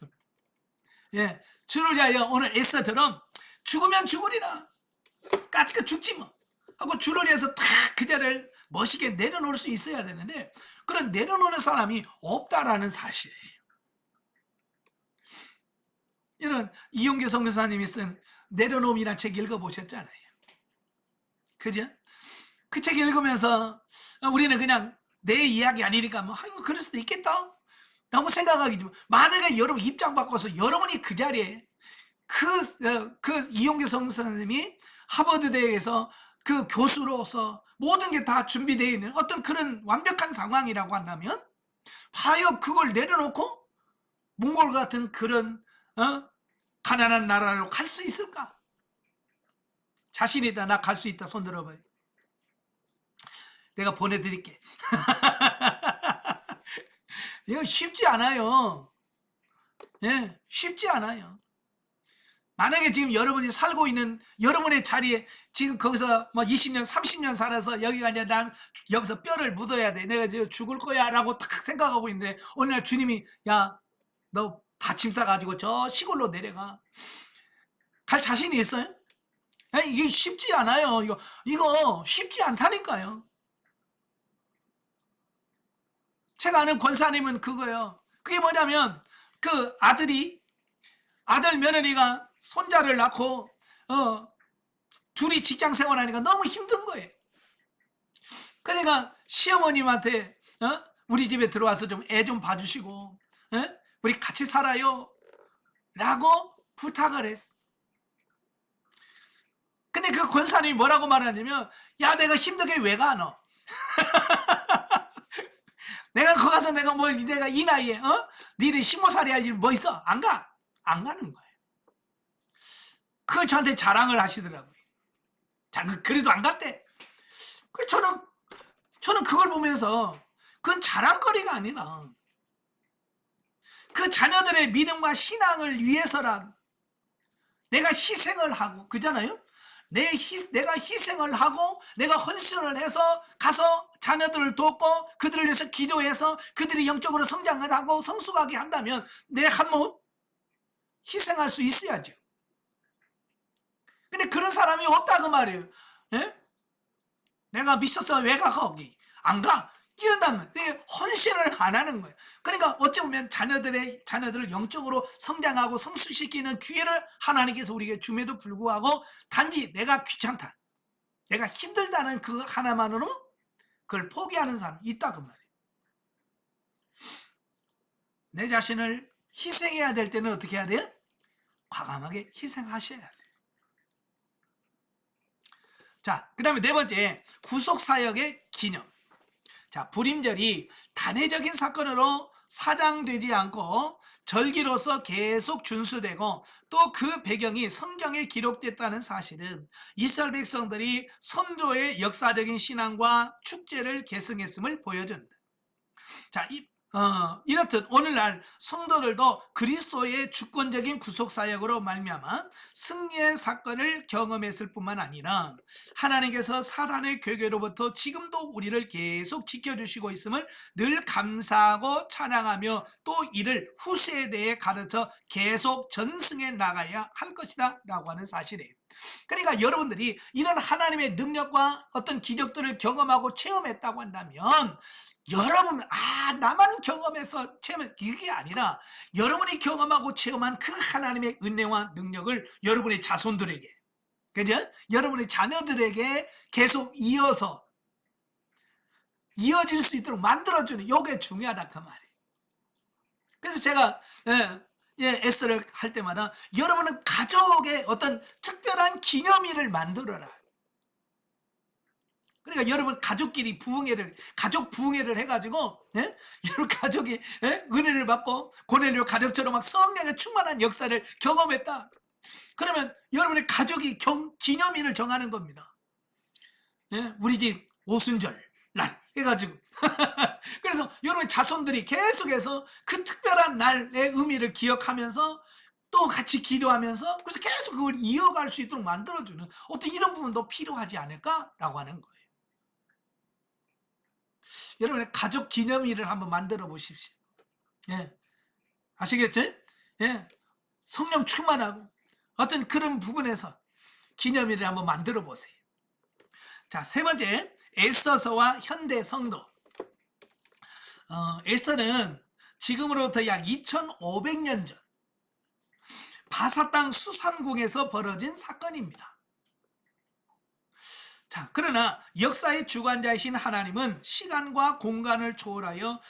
[SPEAKER 1] 예, 주를 위하여 오늘 에스더처럼 죽으면 죽으리라, 까짓거 죽지 뭐 하고 주를 위해서 다 그 자리를 멋있게 내려놓을 수 있어야 되는데 그런 내려놓는 사람이 없다라는 사실이에요. 이런 이용규 선교사님이 쓴 내려놓음이라는 책 읽어보셨잖아요. 그죠? 그 책 읽으면서 우리는 그냥 내 이야기 아니니까 뭐 그럴 수도 있겠다 라고 생각하기지만, 만약에 여러분 입장 바꿔서 여러분이 그 자리에 그 이용규 선교사님이 하버드 대학에서 그 교수로서 모든 게 다 준비되어 있는 어떤 그런 완벽한 상황이라고 한다면 과연 그걸 내려놓고 몽골 같은 그런 가난한 나라로 갈 수 있을까? 자신 있다. 나 갈 수 있다. 손 들어봐요. 내가 보내드릴게. 이거 쉽지 않아요. 예, 쉽지 않아요. 만약에 지금 여러분이 살고 있는 여러분의 자리에 지금 거기서 뭐 20년, 30년 살아서 여기가 이제 난 여기서 뼈를 묻어야 돼. 내가 이제 죽을 거야 라고 딱 생각하고 있는데 어느 날 주님이 야, 너 다 짐 싸가지고 저 시골로 내려가. 갈 자신이 있어요? 이게 쉽지 않아요. 이거 쉽지 않다니까요. 제가 아는 권사님은 그거예요. 그게 뭐냐면 그 아들 며느리가 손자를 낳고 둘이 직장 생활하니까 너무 힘든 거예요. 그러니까 시어머님한테 우리 집에 들어와서 좀 애 좀 봐주시고 우리 같이 살아요 라고 부탁을 했어. 근데 그 권사님이 뭐라고 말하냐면, 야, 내가 힘들게 왜 가 너? 내가 거기 가서 내가 이 나이에 니네 15살이 할 일 뭐 있어? 안 가는 거예요. 그걸 저한테 자랑을 하시더라고요. 그래도 안 갔대. 그래서 저는 그걸 보면서 그건 자랑거리가 아니라 그 자녀들의 믿음과 신앙을 위해서란 내가 희생을 하고, 그잖아요? 내가 희생을 하고 내가 헌신을 해서 가서 자녀들을 돕고 그들을 위해서 기도해서 그들이 영적으로 성장을 하고 성숙하게 한다면 내 한 몸 희생할 수 있어야죠. 근데 그런 사람이 없다 그 말이에요. 예? 내가 미쳤어 왜 가 거기 안 가? 이런다면 헌신을 안 하는 거예요. 그러니까 어찌 보면 자녀들을 영적으로 성장하고 성숙시키는 기회를 하나님께서 우리에게 줌에도 불구하고 단지 내가 귀찮다, 내가 힘들다는 그 하나만으로 그걸 포기하는 사람이 있다 그 말이에요. 내 자신을 희생해야 될 때는 어떻게 해야 돼요? 과감하게 희생하셔야 돼요. 자, 그 다음에 네 번째, 구속사역의 기념. 자, 불임절이 단회적인 사건으로 사장되지 않고 절기로서 계속 준수되고 또 그 배경이 성경에 기록됐다는 사실은 이스라엘 백성들이 선조의 역사적인 신앙과 축제를 계승했음을 보여준다. 자, 이렇듯 오늘날 성도들도 그리스도의 주권적인 구속 사역으로 말미암아 승리의 사건을 경험했을 뿐만 아니라 하나님께서 사단의 괴계로부터 지금도 우리를 계속 지켜주시고 있음을 늘 감사하고 찬양하며 또 이를 후세대에 가르쳐 계속 전승해 나가야 할 것이다 라고 하는 사실이에요. 그러니까 여러분들이 이런 하나님의 능력과 어떤 기적들을 경험하고 체험했다고 한다면 여러분 나만 경험해서 체험, 이게 아니라 여러분이 경험하고 체험한 그 하나님의 은혜와 능력을 여러분의 자손들에게, 그죠? 여러분의 자녀들에게 계속 이어질 수 있도록 만들어주는, 이게 중요하다 그 말이에요. 그래서 제가 에스더를 할 때마다 여러분은 가족의 어떤 특별한 기념일을 만들어라. 그러니까 여러분 가족끼리 가족 부흥회를 해가지고, 여러분 가족이 은혜를 받고 고넬료 가족처럼 막 성령의 충만한 역사를 경험했다. 그러면 여러분의 가족이 기념일을 정하는 겁니다. 우리 집 오순절 날 해가지고 그래서 여러분의 자손들이 계속해서 그 특별한 날의 의미를 기억하면서 또 같이 기도하면서 그래서 계속 그걸 이어갈 수 있도록 만들어주는 어떤 이런 부분도 필요하지 않을까라고 하는 거예요. 여러분의 가족 기념일을 한번 만들어 보십시오. 아시겠죠? 성령 충만하고 어떤 그런 부분에서 기념일을 한번 만들어 보세요. 자, 세 번째, 에스더서와 현대 성도. 에스더는 지금으로부터 약 2500년 전 바사 땅 수산궁에서 벌어진 사건입니다. 자, 그러나 역사의 주관자이신 하나님은 시간과 공간을 초월하여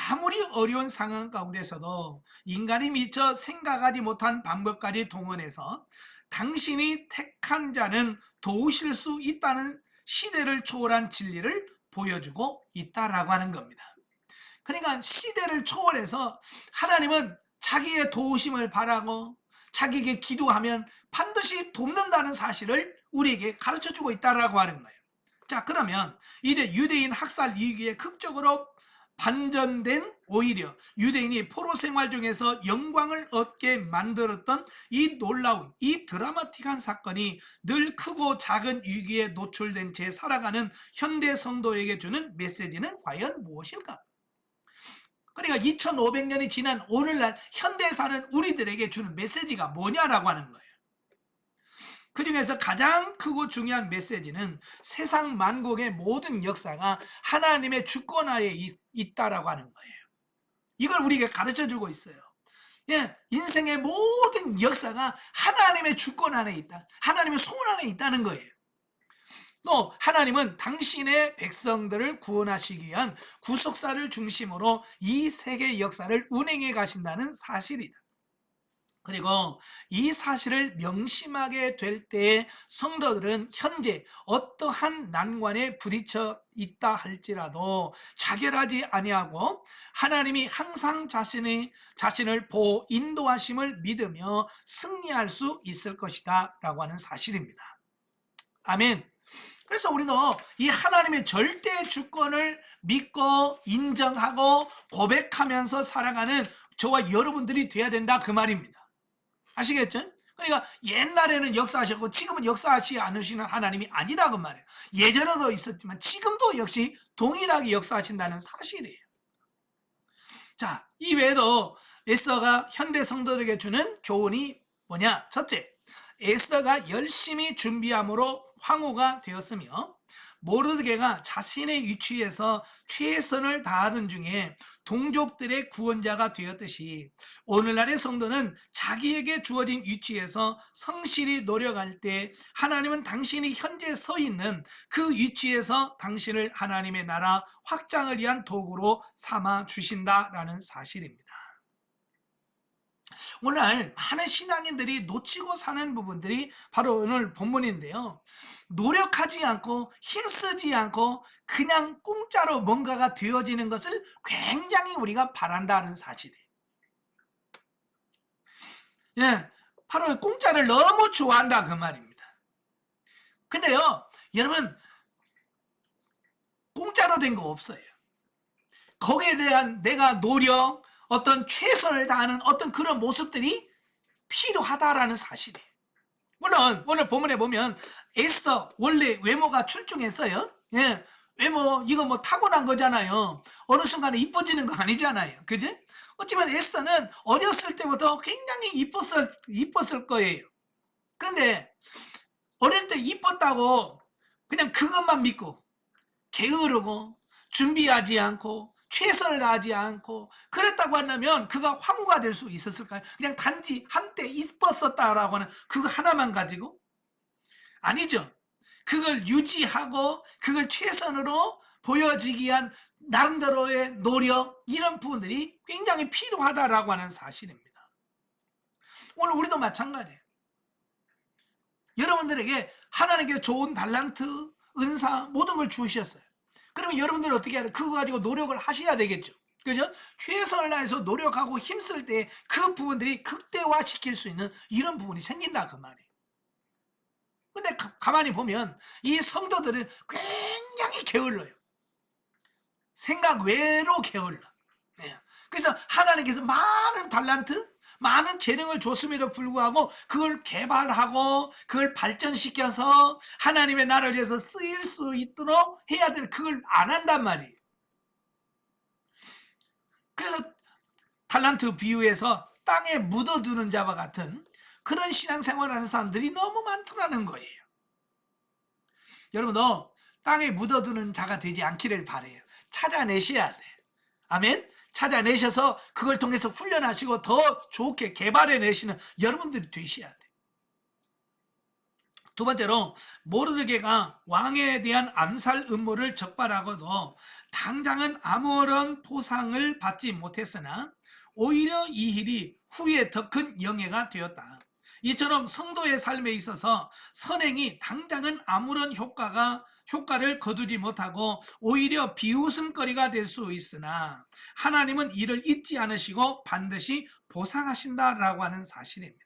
[SPEAKER 1] 아무리 어려운 상황 가운데서도 인간이 미처 생각하지 못한 방법까지 동원해서 당신이 택한 자는 도우실 수 있다는 시대를 초월한 진리를 보여주고 있다라고 하는 겁니다. 그러니까 시대를 초월해서 하나님은 자기의 도우심을 바라고 자기에게 기도하면 반드시 돕는다는 사실을 우리에게 가르쳐주고 있다라고 하는 거예요. 자, 그러면 이제 유대인 학살 이후에 극적으로 반전된, 오히려 유대인이 포로 생활 중에서 영광을 얻게 만들었던 이 놀라운, 이 드라마틱한 사건이 늘 크고 작은 위기에 노출된 채 살아가는 현대 성도에게 주는 메시지는 과연 무엇일까? 그러니까 2500년이 지난 오늘날 현대에 사는 우리들에게 주는 메시지가 뭐냐라고 하는 거예요. 그 중에서 가장 크고 중요한 메시지는 세상 만국의 모든 역사가 하나님의 주권 하에 있다라고 하는 거예요. 이걸 우리에게 가르쳐주고 있어요. 인생의 모든 역사가 하나님의 주권 안에 있다. 하나님의 손 안에 있다는 거예요. 또 하나님은 당신의 백성들을 구원하시기 위한 구속사를 중심으로 이 세계의 역사를 운행해 가신다는 사실이다. 그리고 이 사실을 명심하게 될 때에 성도들은 현재 어떠한 난관에 부딪혀 있다 할지라도 자결하지 아니하고 하나님이 항상 자신을 보호 인도하심을 믿으며 승리할 수 있을 것이다 라고 하는 사실입니다. 아멘. 그래서 우리도 이 하나님의 절대 주권을 믿고 인정하고 고백하면서 살아가는 저와 여러분들이 돼야 된다 그 말입니다. 아시겠죠? 그러니까 옛날에는 역사하셨고 지금은 역사하지 않으시는 하나님이 아니라고 말해요. 예전에도 있었지만 지금도 역시 동일하게 역사하신다는 사실이에요. 자, 이 외에도 에스더가 현대 성도들에게 주는 교훈이 뭐냐? 첫째, 에스더가 열심히 준비함으로 황후가 되었으며 모르드게가 자신의 위치에서 최선을 다하던 중에 동족들의 구원자가 되었듯이 오늘날의 성도는 자기에게 주어진 위치에서 성실히 노력할 때 하나님은 당신이 현재 서 있는 그 위치에서 당신을 하나님의 나라 확장을 위한 도구로 삼아 주신다라는 사실입니다. 오늘 많은 신앙인들이 놓치고 사는 부분들이 바로 오늘 본문인데요. 노력하지 않고 힘쓰지 않고 그냥 공짜로 뭔가가 되어지는 것을 굉장히 우리가 바란다는 사실이에요. 예, 바로 공짜를 너무 좋아한다 그 말입니다. 근데요, 여러분 공짜로 된 거 없어요. 거기에 대한 내가 노력, 어떤 최선을 다하는 어떤 그런 모습들이 필요하다라는 사실이에요. 물론 오늘 본문에 보면 에스더 원래 외모가 출중했어요. 예, 외모 이거 뭐 타고난 거잖아요. 어느 순간에 이뻐지는 거 아니잖아요. 그지? 어찌면 에스더는 어렸을 때부터 굉장히 이뻤을 거예요. 그런데 어릴 때 이뻤다고 그냥 그것만 믿고 게으르고 준비하지 않고 최선을 다하지 않고 그랬다고 한다면 그가 황후가 될 수 있었을까요? 그냥 단지 한때 이뻤었다라고 하는 그거 하나만 가지고? 아니죠. 그걸 유지하고 그걸 최선으로 보여지기 위한 나름대로의 노력, 이런 부분들이 굉장히 필요하다라고 하는 사실입니다. 오늘 우리도 마찬가지예요. 여러분들에게 하나님께 좋은 달란트, 은사 모든 걸 주셨어요. 그러면 여러분들은 어떻게 해야 돼요? 그거 가지고 노력을 하셔야 되겠죠. 그죠? 최선을 다해서 노력하고 힘쓸 때 그 부분들이 극대화시킬 수 있는 이런 부분이 생긴다 그 말이에요. 근데 가만히 보면 이 성도들은 굉장히 게을러요. 생각 외로 게을러. 네. 그래서 하나님께서 많은 달란트, 많은 재능을 줬음에도 불구하고 그걸 개발하고 그걸 발전시켜서 하나님의 나라를 위해서 쓰일 수 있도록 해야 될 그걸 안 한단 말이에요. 그래서 달란트 비유에서 땅에 묻어두는 자와 같은 그런 신앙생활을 하는 사람들이 너무 많더라는 거예요. 여러분도 땅에 묻어두는 자가 되지 않기를 바라요. 찾아내셔야 돼. 아멘. 찾아내셔서 그걸 통해서 훈련하시고 더 좋게 개발해내시는 여러분들이 되셔야 돼. 두 번째로 모르드게가 왕에 대한 암살 음모를 적발하고도 당장은 아무런 보상을 받지 못했으나 오히려 이 일이 후에 더 큰 영예가 되었다. 이처럼 성도의 삶에 있어서 선행이 당장은 아무런 효과를 거두지 못하고 오히려 비웃음거리가 될 수 있으나 하나님은 이를 잊지 않으시고 반드시 보상하신다라고 하는 사실입니다.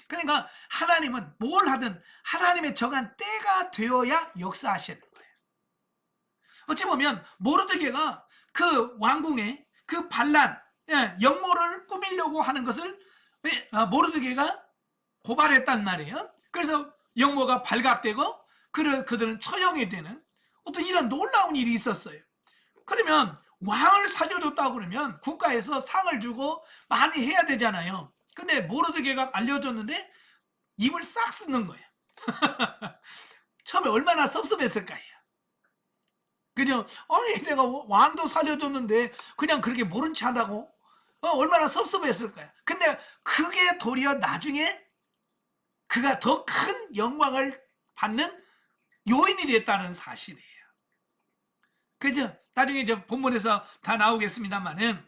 [SPEAKER 1] 그러니까 하나님은 뭘 하든 하나님의 정한 때가 되어야 역사하시는 거예요. 어찌 보면 모르드게가 그 왕궁에 그 반란, 역모를 꾸미려고 하는 것을 모르드게가 고발했단 말이에요. 그래서 역모가 발각되고 그들은 처형이 되는 어떤 이런 놀라운 일이 있었어요. 그러면 왕을 살려줬다고 그러면 국가에서 상을 주고 많이 해야 되잖아요. 근데 모르드게가 알려줬는데 입을 싹 쓰는 거예요. 처음에 얼마나 섭섭했을까요? 그죠? 아니 내가 왕도 살려줬는데 그냥 그렇게 모른 체 한다고? 얼마나 섭섭했을까요? 근데 그게 도리어 나중에 그가 더 큰 영광을 받는 요인이 됐다는 사실이에요. 그죠? 나중에 이제 본문에서 다 나오겠습니다만은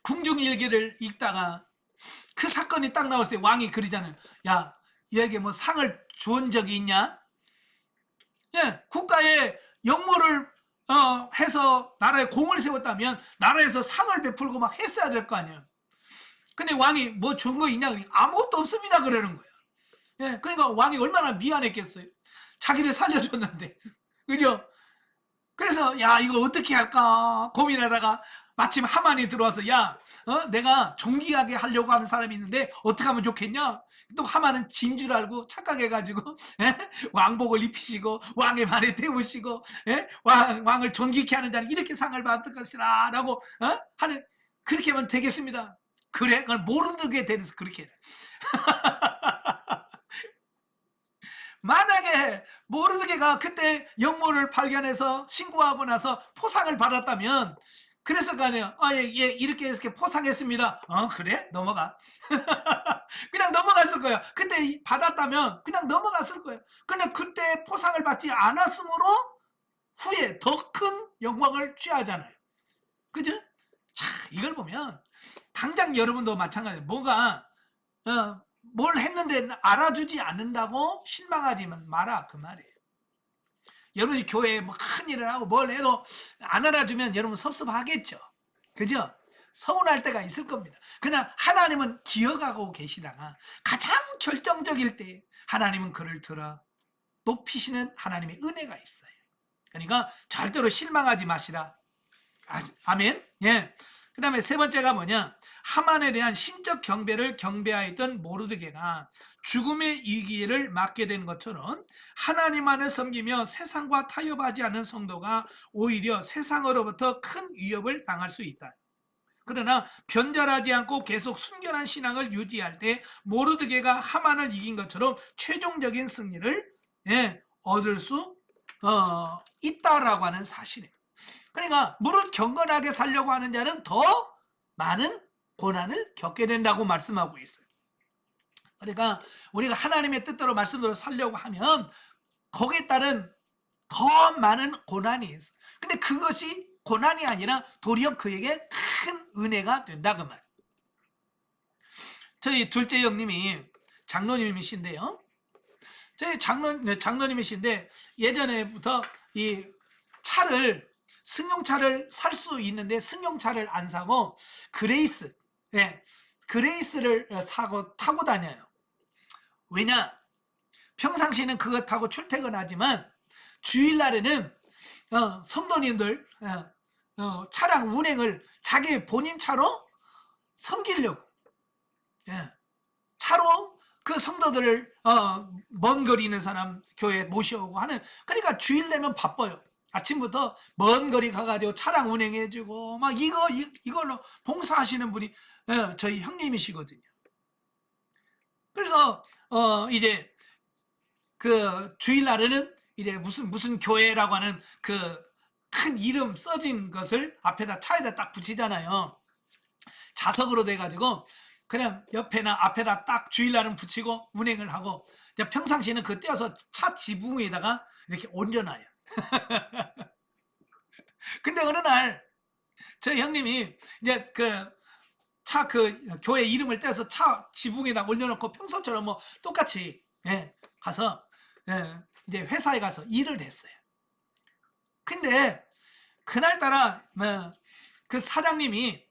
[SPEAKER 1] 궁중일기를 읽다가 그 사건이 딱 나왔을 때 왕이 그러잖아요. 야, 얘에게 뭐 상을 준 적이 있냐? 예, 국가에 역모를 해서 나라에 공을 세웠다면 나라에서 상을 베풀고 막 했어야 될 거 아니에요. 근데 왕이 뭐 준 거 있냐? 아무것도 없습니다. 그러는 거예요. 예, 그러니까 왕이 얼마나 미안했겠어요. 자기를 살려줬는데. 그죠? 그래서 야 이거 어떻게 할까 고민하다가 마침 하만이 들어와서 야 내가 존귀하게 하려고 하는 사람이 있는데 어떻게 하면 좋겠냐? 또 하만은 진 줄 알고 착각해가지고 왕복을 입히시고 왕의 발에 태우시고 왕을 존귀케 하는 자는 이렇게 상을 받을 것이라 라고 하는 그렇게 하면 되겠습니다. 그래? 그걸 모르게 되면서 그렇게 해. 만약에 모르드게가 그때 역모를 발견해서 신고하고 나서 포상을 받았다면 그랬을 거 아니에요. 예, 이렇게 포상했습니다. 그래? 넘어가. 그냥 넘어갔을 거예요. 그때 받았다면 그냥 넘어갔을 거예요. 근데 그때 포상을 받지 않았으므로 후에 더 큰 영광을 취하잖아요. 그죠? 자, 이걸 보면 당장 여러분도 마찬가지예요. 뭘 했는데 알아주지 않는다고 실망하지 마라 그 말이에요. 여러분이 교회에 뭐 큰 일을 하고 뭘 해도 안 알아주면 여러분 섭섭하겠죠. 그죠? 서운할 때가 있을 겁니다. 그러나 하나님은 기억하고 계시다가 가장 결정적일 때 하나님은 그를 들어 높이시는 하나님의 은혜가 있어요. 그러니까 절대로 실망하지 마시라. 아멘. 예. 그 다음에 세 번째가 뭐냐? 하만에 대한 신적 경배를 경배하였던 모르드게가 죽음의 위기를 맞게 된 것처럼 하나님만을 섬기며 세상과 타협하지 않은 성도가 오히려 세상으로부터 큰 위협을 당할 수 있다. 그러나 변절하지 않고 계속 순결한 신앙을 유지할 때 모르드게가 하만을 이긴 것처럼 최종적인 승리를 얻을 수 있다라고 하는 사실입니다. 그러니까 무릇 경건하게 살려고 하는 자는 더 많은 고난을 겪게 된다고 말씀하고 있어요. 그러니까 우리가 하나님의 뜻대로 말씀대로 살려고 하면 거기에 따른 더 많은 고난이 있어요. 근데 그것이 고난이 아니라 도리어 그에게 큰 은혜가 된다 그 말. 저희 둘째 형님이 장로님이신데요. 저희 장로님이신데 예전에부터 이 차를 승용차를 살 수 있는데 승용차를 안 사고 그레이스를 타고 다녀요. 왜냐? 평상시에는 그거 타고 출퇴근하지만 주일날에는 성도님들 차량 운행을 자기 본인 차로 섬기려고 차로 그 성도들을 먼 거리 있는 사람 교회에 모셔오고 하는. 그러니까 주일 되면 바빠요. 아침부터 먼 거리 가가지고 차량 운행해주고 막 이걸로 봉사하시는 분이 저희 형님이시거든요. 그래서 이제 그 주일날에는 이제 무슨 교회라고 하는 그 큰 이름 써진 것을 앞에다 차에다 딱 붙이잖아요. 자석으로 돼가지고 그냥 옆에나 앞에다 딱 주일날은 붙이고 운행을 하고 평상시에는 그 떼어서 차 지붕에다가 이렇게 얹어놔요. 근데 어느 날 저희 형님이 이제 그 교회 이름을 떼서 차 지붕에다 올려놓고 평소처럼 뭐 똑같이 가서 이제 회사에 가서 일을 했어요. 근데 그날따라 그 사장님이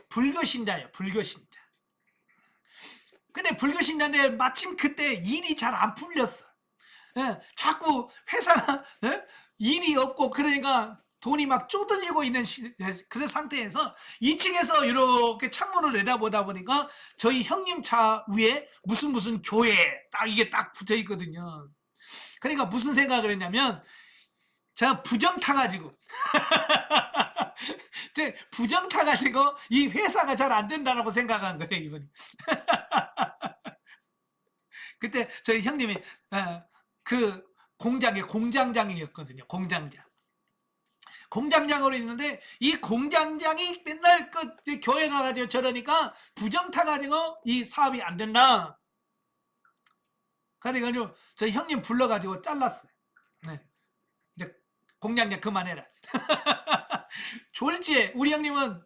[SPEAKER 1] 불교신자예요. 불교신자. 근데 불교신자인데 마침 그때 일이 잘 안 풀렸어. 자꾸 회사가 일이 없고 그러니까 돈이 막 쪼들리고 있는 그 상태에서 2층에서 이렇게 창문을 내다보다 보니까 저희 형님 차 위에 무슨 교회 이게 딱 붙어 있거든요. 그러니까 무슨 생각을 했냐면 제가 부정 타가지고 이 회사가 잘 안 된다라고 생각한 거예요, 이분이. 그때 저희 형님이 그 공장장이었거든요. 공장장으로 있는데 이 공장장이 맨날 그 교회 가가지고 저러니까 부정 타가지고 이 사업이 안 된다. 그래가지고 저희 형님 불러가지고 잘랐어요. 이제 공장장 그만해라. 졸지에 우리 형님은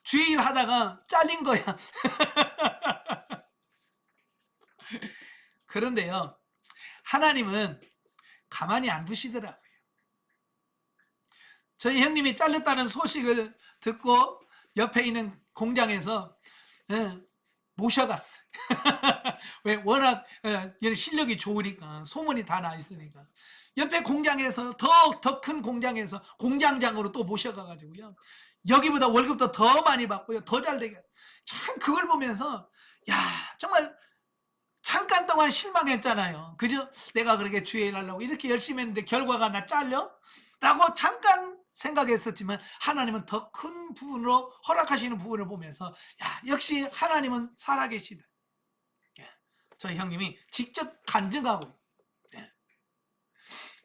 [SPEAKER 1] 주일 하다가 잘린 거야. 그런데요, 하나님은 가만히 안 두시더라고요. 저희 형님이 잘렸다는 소식을 듣고 옆에 있는 공장에서 모셔갔어요. 왜? 워낙 실력이 좋으니까 소문이 다 나 있으니까 옆에 공장에서 더 큰 공장에서 공장장으로 또 모셔가가지고요, 여기보다 월급도 더 많이 받고요, 더 잘 되게. 참 그걸 보면서 야, 정말 잠깐 동안 실망했잖아요. 그죠? 내가 그렇게 주일 하려고 이렇게 열심히 했는데 결과가 나 잘려? 라고 잠깐 생각했었지만 하나님은 더 큰 부분으로 허락하시는 부분을 보면서 야, 역시 하나님은 살아계시다. 저희 형님이 직접 간증하고.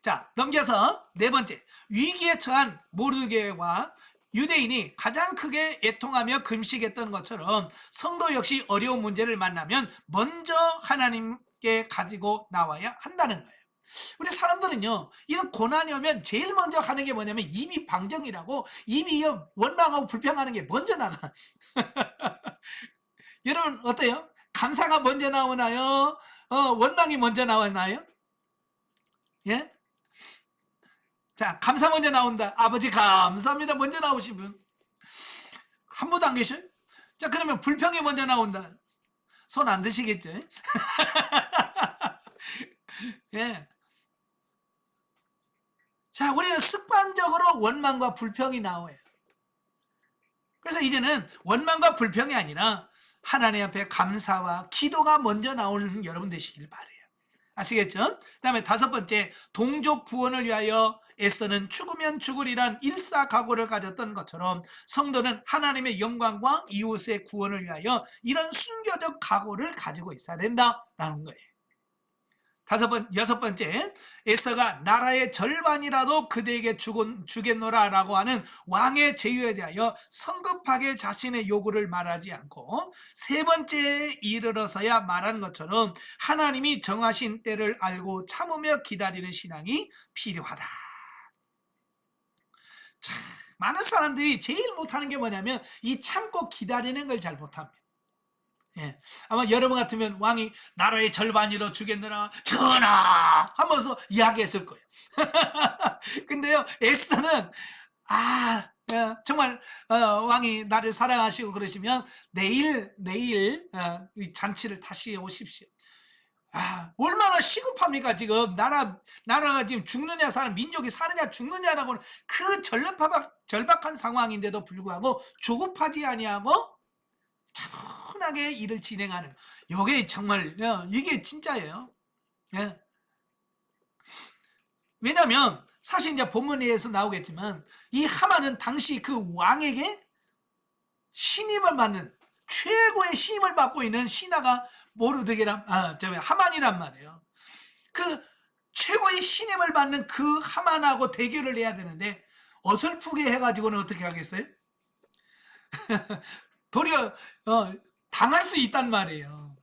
[SPEAKER 1] 자, 넘겨서 네 번째, 위기에 처한 모르드게와 유대인이 가장 크게 애통하며 금식했던 것처럼 성도 역시 어려운 문제를 만나면 먼저 하나님께 가지고 나와야 한다는 거예요. 우리 사람들은요, 이런 고난이 오면 제일 먼저 하는 게 뭐냐면 입이 방정이라고, 입이 원망하고 불평하는 게 먼저 나가. 여러분 어때요? 감사가 먼저 나오나요? 원망이 먼저 나오나요? 예? 자, 감사 먼저 나온다. 아버지 감사합니다 먼저 나오신 분. 한 분도 안 계셔요? 자, 그러면 불평이 먼저 나온다. 손 안 드시겠죠? 예. 자, 우리는 습관적으로 원망과 불평이 나와요. 그래서 이제는 원망과 불평이 아니라 하나님 앞에 감사와 기도가 먼저 나오는 여러분 되시길 바래요. 아시겠죠? 그다음에 다섯 번째, 동족 구원을 위하여 애써는 죽으면 죽으리란 일사각오를 가졌던 것처럼 성도는 하나님의 영광과 이웃의 구원을 위하여 이런 순교적 각오를 가지고 있어야 된다라는 거예요. 여섯 번째, 에서가 나라의 절반이라도 그대에게 주겠노라라고 하는 왕의 제의에 대하여 성급하게 자신의 요구를 말하지 않고 세 번째에 이르러서야 말한 것처럼 하나님이 정하신 때를 알고 참으며 기다리는 신앙이 필요하다. 참, 많은 사람들이 제일 못하는 게 뭐냐면 이 참고 기다리는 걸 잘 못합니다. 예. 아마 여러분 같으면 왕이 나라의 절반이로 주겠느라 전하 하면서 이야기했을 거예요. 근데요, 에스더는 정말 왕이 나를 사랑하시고 그러시면 내일 이 잔치를 다시 오십시오. 얼마나 시급합니까? 지금 나라가 지금 죽느냐 사는 민족이 사느냐 죽느냐라고는 그 절박한 상황인데도 불구하고 조급하지 아니하고 차분하게 일을 진행하는, 이게 정말 이게 진짜예요. 예. 왜냐하면 사실 이제 본문에서 나오겠지만 이 하만은 당시 그 왕에게 신임을 받는, 최고의 신임을 받고 있는 신하가 하만이란 말이에요. 그 최고의 신임을 받는 그 하만하고 대결을 해야 되는데 어설프게 해가지고는 어떻게 하겠어요? 도리어 당할 수 있단 말이에요.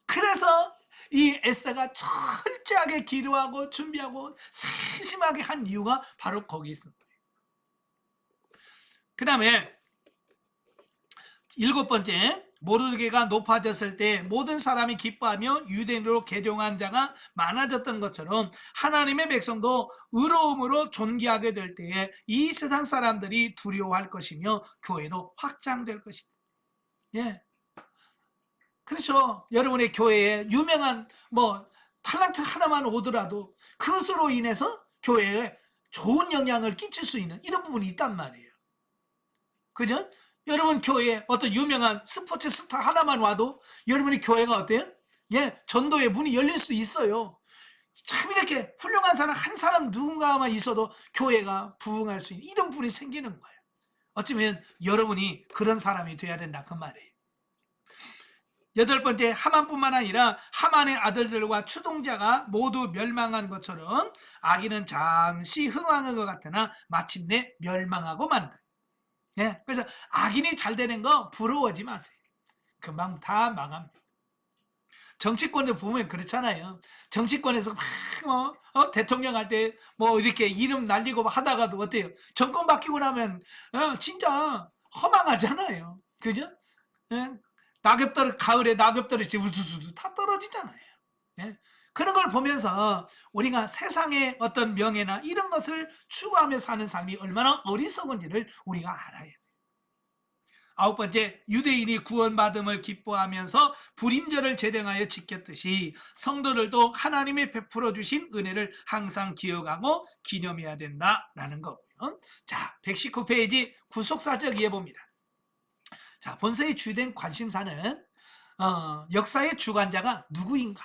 [SPEAKER 1] 그래서 이 에스더가 철저하게 기도하고 준비하고 세심하게 한 이유가 바로 거기 있습니다. 그 다음에 일곱 번째, 모르드게가 높아졌을 때 모든 사람이 기뻐하며 유대인으로 개종한 자가 많아졌던 것처럼 하나님의 백성도 의로움으로 존귀하게 될 때에 이 세상 사람들이 두려워할 것이며 교회도 확장될 것이다. 예. 그렇죠. 여러분의 교회에 유명한 탤런트 하나만 오더라도 그것으로 인해서 교회에 좋은 영향을 끼칠 수 있는 이런 부분이 있단 말이에요. 그죠? 여러분 교회에 어떤 유명한 스포츠 스타 하나만 와도 여러분의 교회가 어때요? 예, 전도의 문이 열릴 수 있어요. 참 이렇게 훌륭한 사람 한 사람 누군가만 있어도 교회가 부흥할 수 있는 이런 부분이 생기는 거예요. 어쩌면 여러분이 그런 사람이 돼야 된다 그 말이에요. 여덟 번째, 하만뿐만 아니라 하만의 아들들과 추동자가 모두 멸망한 것처럼 악인은 잠시 흥황한 것 같으나 마침내 멸망하고 만다. 예, 그래서 악인이 잘 되는 거 부러워하지 마세요. 금방 다 망합니다. 정치권에 보면 그렇잖아요. 정치권에서 막 대통령 할 때 이렇게 이름 날리고 하다가도 어때요? 정권 바뀌고 나면 진짜 허망하잖아요. 그죠? 예? 가을에 낙엽들이 우두두두 다 떨어지잖아요. 예? 그런 걸 보면서 우리가 세상의 어떤 명예나 이런 것을 추구하며 사는 삶이 얼마나 어리석은지를 우리가 알아야 돼요. 아홉 번째, 유대인이 구원받음을 기뻐하면서 불임절을 제정하여 지켰듯이 성도들도 하나님이 베풀어 주신 은혜를 항상 기억하고 기념해야 된다라는 거고요. 자, 119페이지 구속사적 이해봅니다. 자, 본서의 주된 관심사는 역사의 주관자가 누구인가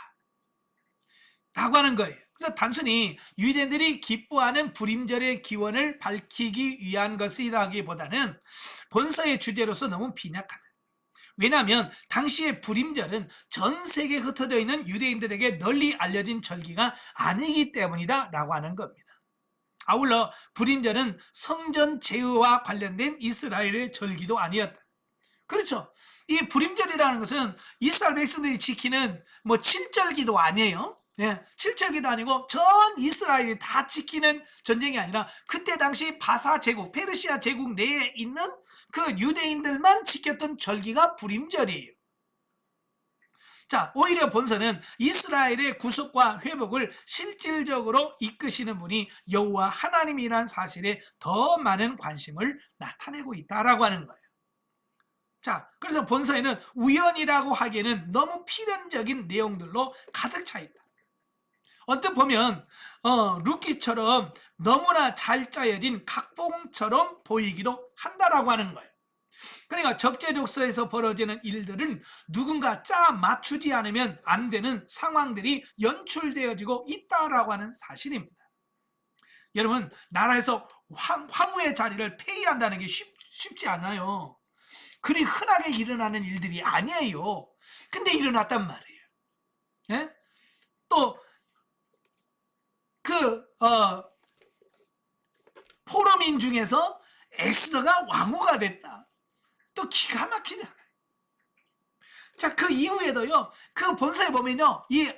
[SPEAKER 1] 라고 하는 거예요. 그래서 단순히 유대인들이 기뻐하는 불임절의 기원을 밝히기 위한 것이라기보다는 본서의 주제로서 너무 빈약하다. 왜냐하면 당시의 불임절은 전 세계에 흩어져 있는 유대인들에게 널리 알려진 절기가 아니기 때문이다 라고 하는 겁니다. 아울러 불임절은 성전 제의와 관련된 이스라엘의 절기도 아니었다. 그렇죠. 이 불임절이라는 것은 이스라엘 백성들이 지키는 7절기도 아니에요. 예, 7절기도 아니고 전 이스라엘이 다 지키는 전쟁이 아니라 그때 당시 바사 제국, 페르시아 제국 내에 있는 그 유대인들만 지켰던 절기가 불임절이에요. 자, 오히려 본서는 이스라엘의 구속과 회복을 실질적으로 이끄시는 분이 여호와 하나님이란 사실에 더 많은 관심을 나타내고 있다라고 하는 거예요. 자, 그래서 본서에는 우연이라고 하기에는 너무 필연적인 내용들로 가득 차 있다. 언뜻 보면 루키처럼 너무나 잘 짜여진 각본처럼 보이기도 한다라고 하는 거예요. 그러니까 적재적소에서 벌어지는 일들은 누군가 짜 맞추지 않으면 안 되는 상황들이 연출되어지고 있다라고 하는 사실입니다. 여러분, 나라에서 황후의 자리를 폐위한다는 게 쉽지 않아요. 그리 흔하게 일어나는 일들이 아니에요. 근데 일어났단 말이에요. 예? 또 포로민 중에서 에스더가 왕후가 됐다. 또 기가 막히잖아요. 자, 그 이후에도요, 그 본서에 보면요, 이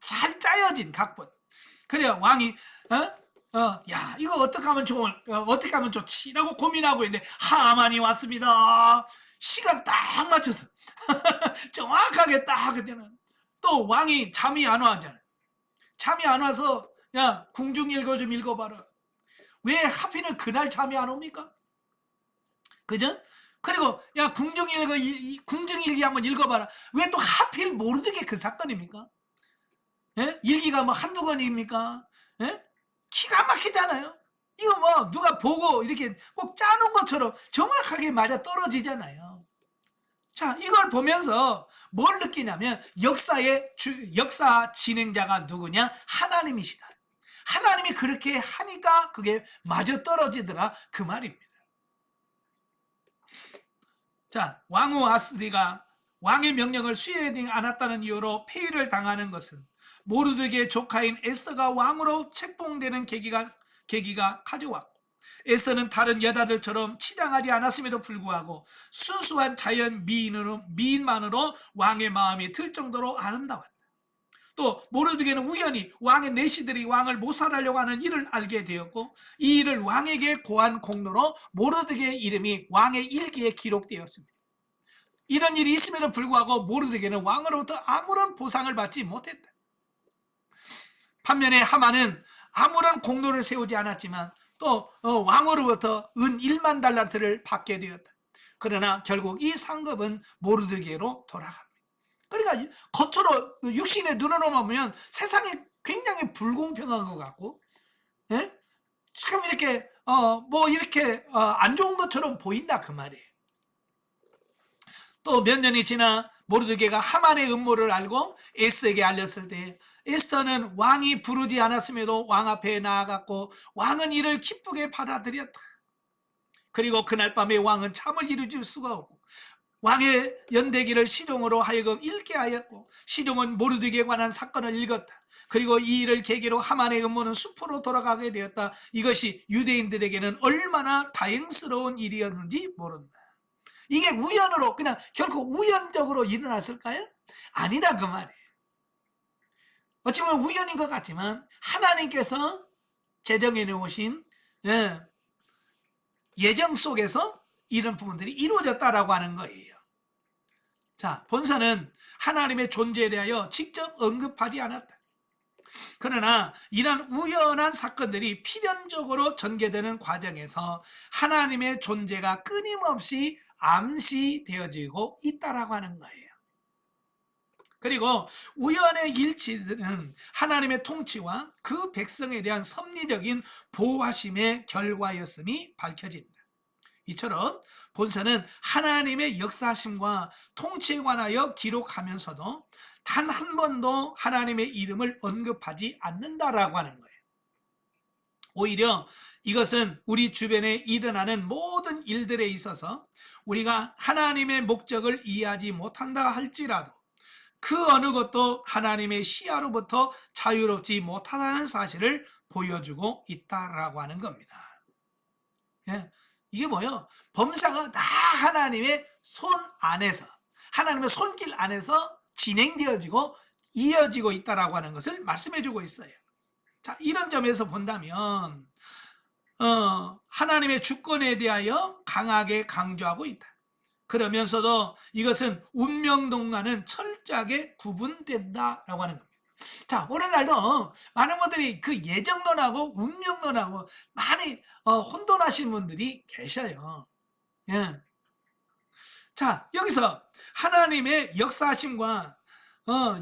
[SPEAKER 1] 잘 짜여진 각본. 그래요, 왕이, 야, 이거 어떻게 하면 좋지? 라고 고민하고 있는데, 하만이 왔습니다. 시간 딱 맞춰서. 정확하게 딱, 그때는. 또 왕이 잠이 안 와잖아요. 잠이 안 와서, 야, 궁중일거 좀 읽어봐라. 왜 하필은 그날 잠이 안 옵니까? 그죠? 그리고 야, 궁중일기 한번 읽어봐라. 왜 또 하필 모르드게 그 사건입니까? 예? 일기가 뭐 한두 권입니까? 예? 기가 막히잖아요. 이거 뭐 누가 보고 이렇게 꼭 짜놓은 것처럼 정확하게 맞아 떨어지잖아요. 자, 이걸 보면서 뭘 느끼냐면 역사 진행자가 누구냐? 하나님이시다. 하나님이 그렇게 하니까 그게 맞아 떨어지더라, 그 말입니다. 자, 왕후 아스디가 왕의 명령을 수행하지 않았다는 이유로 폐위를 당하는 것은 모르드게의 조카인 에스더가 왕으로 책봉되는 계기가 가져왔고, 에스더는 다른 여자들처럼 치장하지 않았음에도 불구하고 순수한 자연 미인만으로 왕의 마음이 들 정도로 아름다웠다. 또 모르드게는 우연히 왕의 내시들이 왕을 모살하려고 하는 일을 알게 되었고, 이 일을 왕에게 고한 공로로 모르드게의 이름이 왕의 일기에 기록되었습니다. 이런 일이 있음에도 불구하고 모르드게는 왕으로부터 아무런 보상을 받지 못했다. 반면에 하만은 아무런 공로를 세우지 않았지만 또 왕으로부터 은 1만 달란트를 받게 되었다. 그러나 결국 이 상급은 모르드게로 돌아갑니다. 그러니까 겉으로 육신의 눈으로 보면 세상이 굉장히 불공평한 것 같고, 예? 참 이렇게 안 좋은 것처럼 보인다, 그 말이에요. 또 몇 년이 지나 모르드게가 하만의 음모를 알고 에스더에게 알렸을 때, 에스더는 왕이 부르지 않았음에도 왕 앞에 나아갔고 왕은 이를 기쁘게 받아들였다. 그리고 그날 밤에 왕은 잠을 이루질 수가 없고 왕의 연대기를 시종으로 하여금 읽게 하였고, 시종은 모르드게에 관한 사건을 읽었다. 그리고 이 일을 계기로 하만의 음모는 숲으로 돌아가게 되었다. 이것이 유대인들에게는 얼마나 다행스러운 일이었는지 모른다. 이게 우연으로, 그냥 결코 우연적으로 일어났을까요? 아니다, 그 말이에요. 어찌 보면 우연인 것 같지만 하나님께서 제정해 놓으신 예정 속에서 이런 부분들이 이루어졌다라고 하는 거예요. 자, 본서는 하나님의 존재에 대하여 직접 언급하지 않았다. 그러나 이런 우연한 사건들이 필연적으로 전개되는 과정에서 하나님의 존재가 끊임없이 암시되어지고 있다라고 하는 거예요. 그리고 우연의 일치들은 하나님의 통치와 그 백성에 대한 섭리적인 보호하심의 결과였음이 밝혀진다. 이처럼 본서는 하나님의 역사하심과 통치에 관하여 기록하면서도 단 한 번도 하나님의 이름을 언급하지 않는다라고 하는 거예요. 오히려 이것은 우리 주변에 일어나는 모든 일들에 있어서 우리가 하나님의 목적을 이해하지 못한다 할지라도 그 어느 것도 하나님의 시야로부터 자유롭지 못하다는 사실을 보여주고 있다라고 하는 겁니다. 예. 이게 뭐예요? 범사가 다 하나님의 손 안에서, 하나님의 손길 안에서 진행되어지고 이어지고 있다라고 하는 것을 말씀해주고 있어요. 자, 이런 점에서 본다면 하나님의 주권에 대하여 강하게 강조하고 있다. 그러면서도 이것은 운명론과는 철저하게 구분된다라고 하는 겁니다. 자, 오늘날도 많은 분들이 그 예정론하고 운명론하고 많이 혼돈하시는 분들이 계셔요. 예. 자, 여기서 하나님의 역사하심과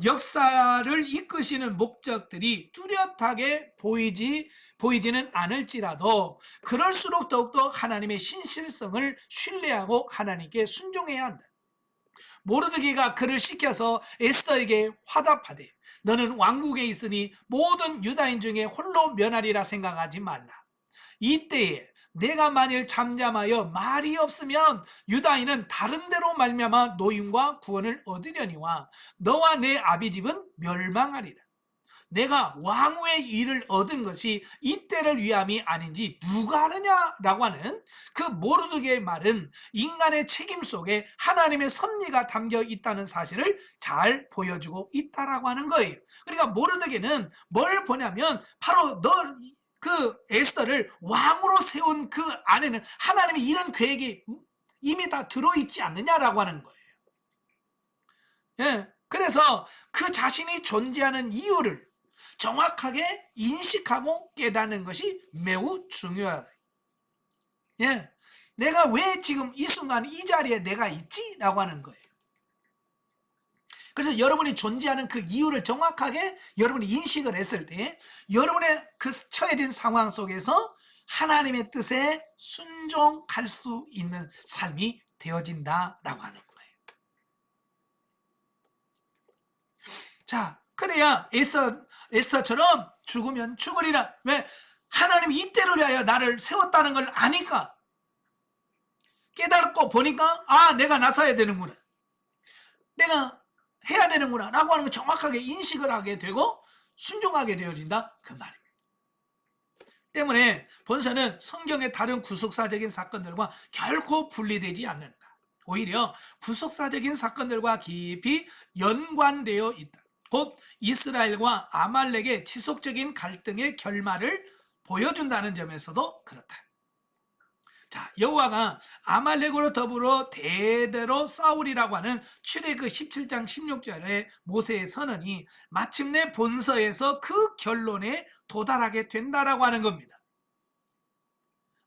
[SPEAKER 1] 역사를 이끄시는 목적들이 뚜렷하게 보이지는 않을지라도 그럴수록 더욱더 하나님의 신실성을 신뢰하고 하나님께 순종해야 한다. 모르드게가 그를 시켜서 에스더에게 화답하되 너는 왕국에 있으니 모든 유다인 중에 홀로 면하리라 생각하지 말라. 이때에 내가 만일 잠잠하여 말이 없으면 유다인은 다른 데로 말미암아 노임과 구원을 얻으려니와 너와 내 아비집은 멸망하리라. 내가 왕후의 일을 얻은 것이 이때를 위함이 아닌지 누가 아느냐라고 하는 그 모르드게의 말은 인간의 책임 속에 하나님의 섭리가 담겨 있다는 사실을 잘 보여주고 있다라고 하는 거예요. 그러니까 모르드게는 뭘 보냐면 바로 그 에스더를 왕으로 세운 그 안에는 하나님의 이런 계획이 이미 다 들어있지 않느냐라고 하는 거예요. 예, 그래서 그 자신이 존재하는 이유를 정확하게 인식하고 깨닫는 것이 매우 중요하다. 예, 내가 왜 지금 이 순간 이 자리에 내가 있지? 라고 하는 거예요. 그래서 여러분이 존재하는 그 이유를 정확하게 여러분이 인식을 했을 때 여러분의 그 처해진 상황 속에서 하나님의 뜻에 순종할 수 있는 삶이 되어진다라고 하는 거예요. 자, 그래야 에스더처럼 죽으면 죽으리라. 왜? 하나님이 이때를 위하여 나를 세웠다는 걸 아니까, 깨닫고 보니까 내가 나서야 되는구나, 내가 해야 되는구나 라고 하는 걸 정확하게 인식을 하게 되고 순종하게 되어진다, 그 말입니다. 때문에 본서는 성경의 다른 구속사적인 사건들과 결코 분리되지 않는다. 오히려 구속사적인 사건들과 깊이 연관되어 있다. 곧 이스라엘과 아말렉의 지속적인 갈등의 결말을 보여준다는 점에서도 그렇다. 자, 여호와가 아말렉으로 더불어 대대로 싸우리라고 하는 출애굽 17장 16절의 모세의 선언이 마침내 본서에서 그 결론에 도달하게 된다라고 하는 겁니다.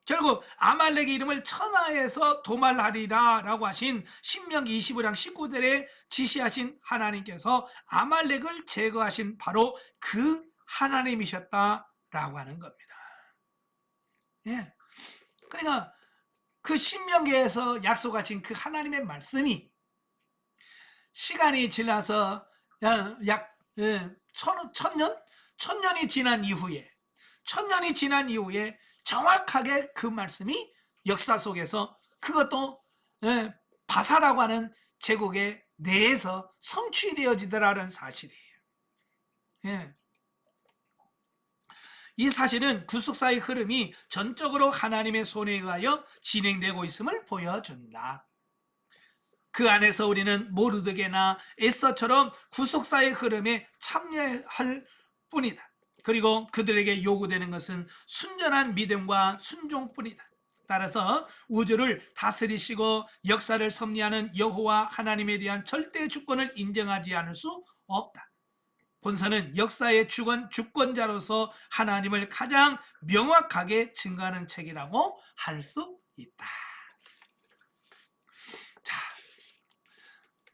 [SPEAKER 1] 결국 아말렉의 이름을 천하에서 도말하리라 라고 하신 신명기 25장 19절에 지시하신 하나님께서 아말렉을 제거하신 바로 그 하나님이셨다라고 하는 겁니다. 예. 그러니까 그 신명기에서 약속하신 그 하나님의 말씀이 시간이 지나서 약 천년이 지난 이후에 정확하게 그 말씀이 역사 속에서 그것도 바사라고 하는 제국의 내에서 성취되어지더라는 사실이에요. 예. 이 사실은 구속사의 흐름이 전적으로 하나님의 손에 의하여 진행되고 있음을 보여준다. 그 안에서 우리는 모르드게나 에스더처럼 구속사의 흐름에 참여할 뿐이다. 그리고 그들에게 요구되는 것은 순전한 믿음과 순종뿐이다. 따라서 우주를 다스리시고 역사를 섭리하는 여호와 하나님에 대한 절대 주권을 인정하지 않을 수 없다. 본서는 역사의 주권자로서 하나님을 가장 명확하게 증거하는 책이라고 할 수 있다. 자,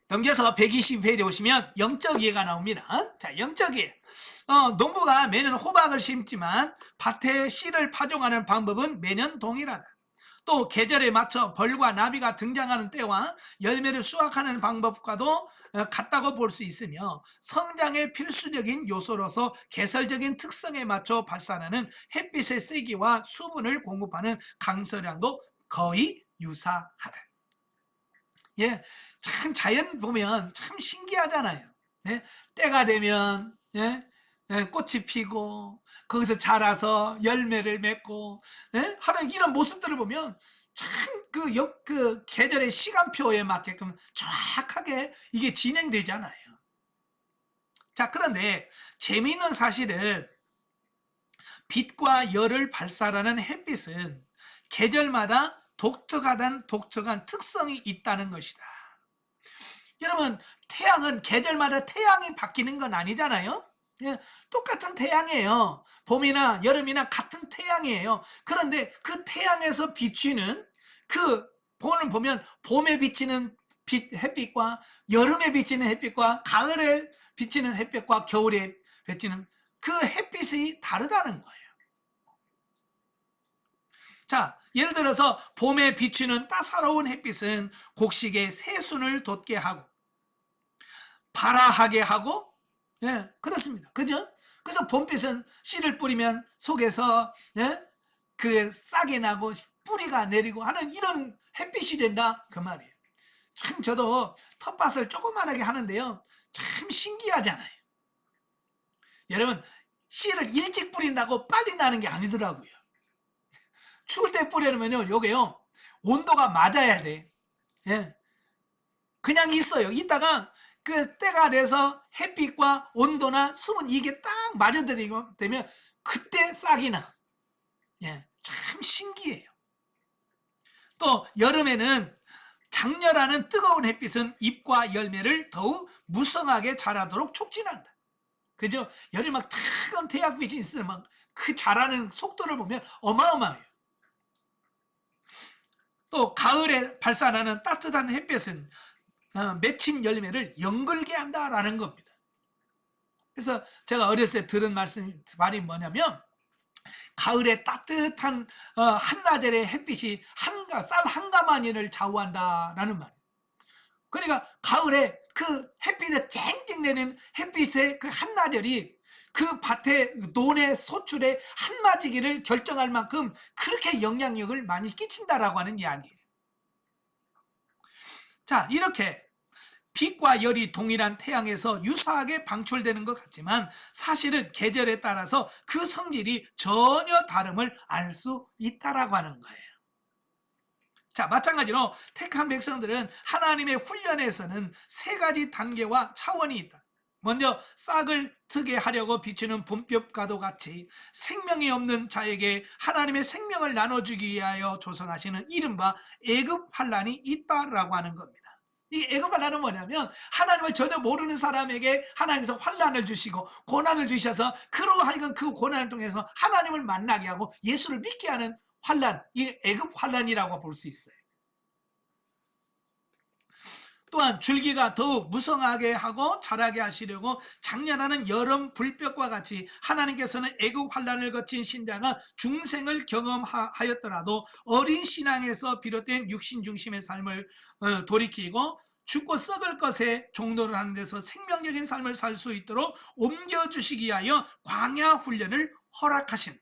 [SPEAKER 1] 넘겨서 120페이지 오시면 영적 이해가 나옵니다. 자, 영적 이해. 농부가 매년 호박을 심지만 밭에 씨를 파종하는 방법은 매년 동일하다. 또 계절에 맞춰 벌과 나비가 등장하는 때와 열매를 수확하는 방법과도 같다고 볼 수 있으며 성장의 필수적인 요소로서 계절적인 특성에 맞춰 발산하는 햇빛의 세기와 수분을 공급하는 강설량도 거의 유사하다. 예, 참 자연 보면 참 신기하잖아요. 예, 때가 되면 꽃이 피고 거기서 자라서 열매를 맺고 하는 이런 모습들을 보면 참 그 계절의 시간표에 맞게끔 정확하게 이게 진행되잖아요. 자, 그런데 재미있는 사실은 빛과 열을 발산하는 햇빛은 계절마다 독특한 특성이 있다는 것이다. 여러분, 태양은 계절마다 태양이 바뀌는 건 아니잖아요. 예, 똑같은 태양이에요. 봄이나 여름이나 같은 태양이에요. 그런데 그 태양에서 비추는 그 보면 봄에 비치는 햇빛과 여름에 비치는 햇빛과 가을에 비치는 햇빛과 겨울에 비치는 그 햇빛이 다르다는 거예요. 자, 예를 들어서 봄에 비추는 따사로운 햇빛은 곡식의 새순을 돋게 하고 발아하게 하고, 예, 그렇습니다. 그죠? 그래서 봄빛은 씨를 뿌리면 속에서, 예, 그 싹이 나고 뿌리가 내리고 하는 이런 햇빛이 된다 그 말이에요. 참 저도 텃밭을 조그만하게 하는데요, 참 신기하잖아요. 여러분, 씨를 일찍 뿌린다고 빨리 나는 게 아니더라고요. 추울 때 뿌려놓으면요, 요게요 온도가 맞아야 돼. 예, 그냥 있어요. 있다가 그 때가 돼서 햇빛과 온도나 수분 이게 딱 맞아들이고 되면 그때 싹이 나. 예, 참 신기해요. 또 여름에는 장렬하는 뜨거운 햇빛은 잎과 열매를 더욱 무성하게 자라도록 촉진한다. 그죠? 여름에 막 뜨거운 태양빛이 있으면 막 그 자라는 속도를 보면 어마어마해요. 또 가을에 발산하는 따뜻한 햇빛은 맺힌 열매를 연글게 한다라는 겁니다. 그래서 제가 어렸을 때 들은 말이 뭐냐면, 가을에 따뜻한 한나절의 햇빛이 쌀 한 가마니를 좌우한다라는 말이에요. 그러니까 가을에 그 햇빛에 쨍쨍 내리는 햇빛의 그 한나절이 그 밭의 논의 소출의 한마디기를 결정할 만큼 그렇게 영향력을 많이 끼친다라고 하는 이야기예요. 자, 이렇게 빛과 열이 동일한 태양에서 유사하게 방출되는 것 같지만 사실은 계절에 따라서 그 성질이 전혀 다름을 알 수 있다라고 하는 거예요. 자, 마찬가지로 택한 백성들은 하나님의 훈련에서는 세 가지 단계와 차원이 있다. 먼저 싹을 트게 하려고 비추는 봄볕과도 같이 생명이 없는 자에게 하나님의 생명을 나눠주기 위하여 조성하시는 이른바 애굽 환란이 있다라고 하는 겁니다. 이 애굽 환란은 뭐냐면, 하나님을 전혀 모르는 사람에게 하나님께서 환란을 주시고 고난을 주셔서 그로 하여금 그 고난을 통해서 하나님을 만나게 하고 예수를 믿게 하는 환란, 이 애굽 환란이라고 볼 수 있어요. 또한 줄기가 더욱 무성하게 하고 자라게 하시려고 장렬하는 여름 불볕과 같이 하나님께서는 애굽 환란을 거친 신자가 중생을 경험하였더라도 어린 신앙에서 비롯된 육신 중심의 삶을 돌이키고 죽고 썩을 것에 종노를 하는 데서 생명적인 삶을 살 수 있도록 옮겨주시기 위하여 광야 훈련을 허락하신다.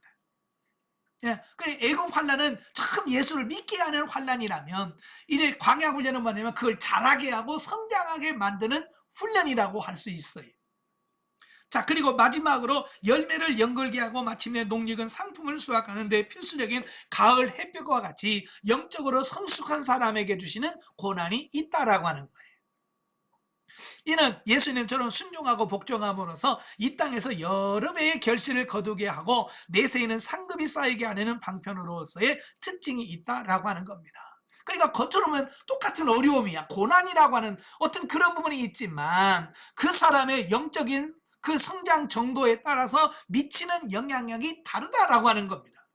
[SPEAKER 1] 예, 애굽 환란은 참 예수를 믿게 하는 환란이라면, 이래 광야 훈련은 뭐냐면 그걸 자라게 하고 성장하게 만드는 훈련이라고 할 수 있어요. 자, 그리고 마지막으로 열매를 연글게 하고 마침내 농익은 상품을 수확하는 데 필수적인 가을 햇볕과 같이 영적으로 성숙한 사람에게 주시는 고난이 있다라고 하는 거예요. 이는 예수님처럼 순종하고 복종함으로써 이 땅에서 여러 배의 결실을 거두게 하고 내세에는 상급이 쌓이게 하는 방편으로서의 특징이 있다라고 하는 겁니다. 그러니까 겉으로 보면 똑같은 어려움이야, 고난이라고 하는 어떤 그런 부분이 있지만 그 사람의 영적인 그 성장 정도에 따라서 미치는 영향력이 다르다라고 하는 겁니다.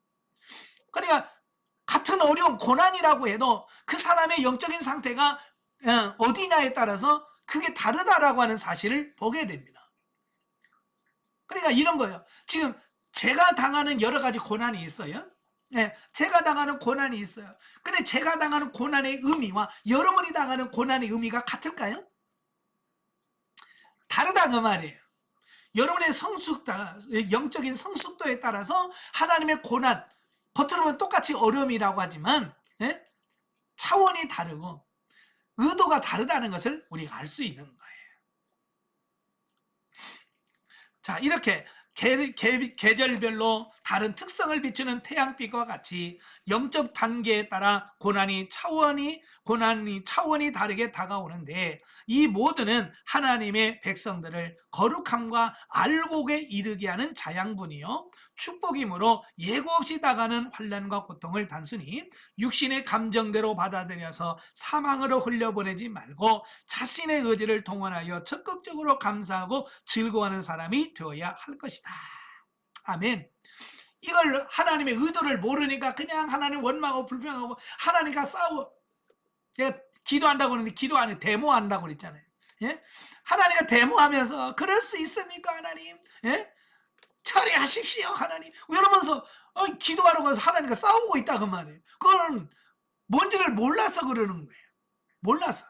[SPEAKER 1] 그러니까 같은 어려움, 고난이라고 해도 그 사람의 영적인 상태가 어디냐에 따라서 그게 다르다라고 하는 사실을 보게 됩니다. 그러니까 이런 거예요. 지금 제가 당하는 여러 가지 고난이 있어요. 네, 제가 당하는 고난이 있어요. 근데 제가 당하는 고난의 의미와 여러분이 당하는 고난의 의미가 같을까요? 다르다 그 말이에요. 여러분의 영적인 성숙도에 따라서 하나님의 고난, 겉으로 보면 똑같이 어려움이라고 하지만 차원이 다르고 의도가 다르다는 것을 우리가 알 수 있는 거예요. 자, 이렇게 계절별로 다른 특성을 비추는 태양빛과 같이 영적 단계에 따라 고난이 차원이 다르게 다가오는데, 이 모두는 하나님의 백성들을 거룩함과 알곡에 이르게 하는 자양분이요 축복이므로 예고 없이 다가는 환난과 고통을 단순히 육신의 감정대로 받아들여서 사망으로 흘려보내지 말고 자신의 의지를 동원하여 적극적으로 감사하고 즐거워하는 사람이 되어야 할 것이다. 아멘. 이걸 하나님의 의도를 모르니까 그냥 하나님 원망하고 불평하고 하나님과 싸워. 제가 기도한다고 그러는데 기도 안 해. 데모한다고 그랬잖아요. 예? 하나님과 데모하면서 그럴 수 있습니까 하나님? 예? 처리하십시오 하나님. 이러면서 기도하러 가서 하나님과 싸우고 있다 그 말이에요. 그거는 뭔지를 몰라서 그러는 거예요. 몰라서.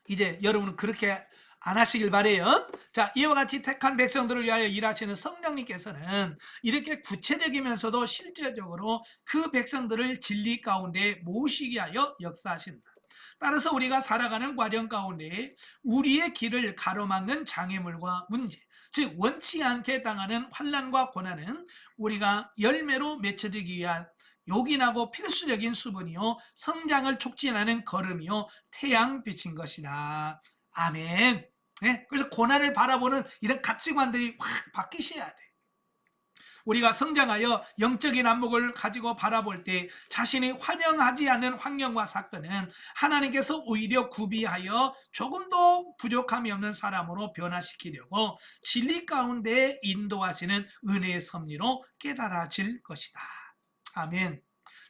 [SPEAKER 1] 이제 여러분은 그렇게 안 하시길 바래요. 자, 이와 같이 택한 백성들을 위하여 일하시는 성령님께서는 이렇게 구체적이면서도 실제적으로 그 백성들을 진리 가운데 모시게 하여 역사하신다. 따라서 우리가 살아가는 과정 가운데 우리의 길을 가로막는 장애물과 문제, 즉 원치 않게 당하는 환난과 고난은 우리가 열매로 맺혀지기 위한 요긴하고 필수적인 수분이요 성장을 촉진하는 걸음이요 태양빛인 것이다. 아멘. 네? 그래서 고난을 바라보는 이런 가치관들이 확 바뀌셔야 돼. 우리가 성장하여 영적인 안목을 가지고 바라볼 때 자신이 환영하지 않는 환경과 사건은 하나님께서 오히려 구비하여 조금 더 부족함이 없는 사람으로 변화시키려고 진리 가운데 인도하시는 은혜의 섭리로 깨달아질 것이다. 아멘.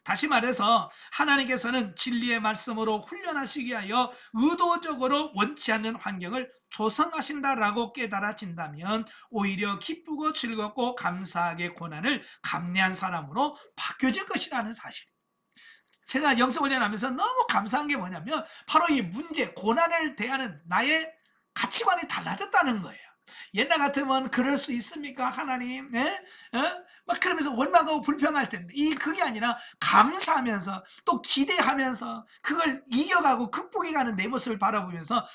[SPEAKER 1] 다시 말해서 하나님께서는 진리의 말씀으로 훈련하시기 위하여 의도적으로 원치 않는 환경을 조성하신다라고 깨달아진다면 오히려 기쁘고 즐겁고 감사하게 고난을 감내한 사람으로 바뀌어질 것이라는 사실. 제가 영성훈련하면서 너무 감사한 게 뭐냐면 바로 이 문제, 고난을 대하는 나의 가치관이 달라졌다는 거예요. 옛날 같으면 그럴 수 있습니까 하나님? 예? 막 그러면서 원망하고 불평할 텐데 그게 아니라 감사하면서 또 기대하면서 그걸 이겨가고 극복해가는 내 모습을 바라보면서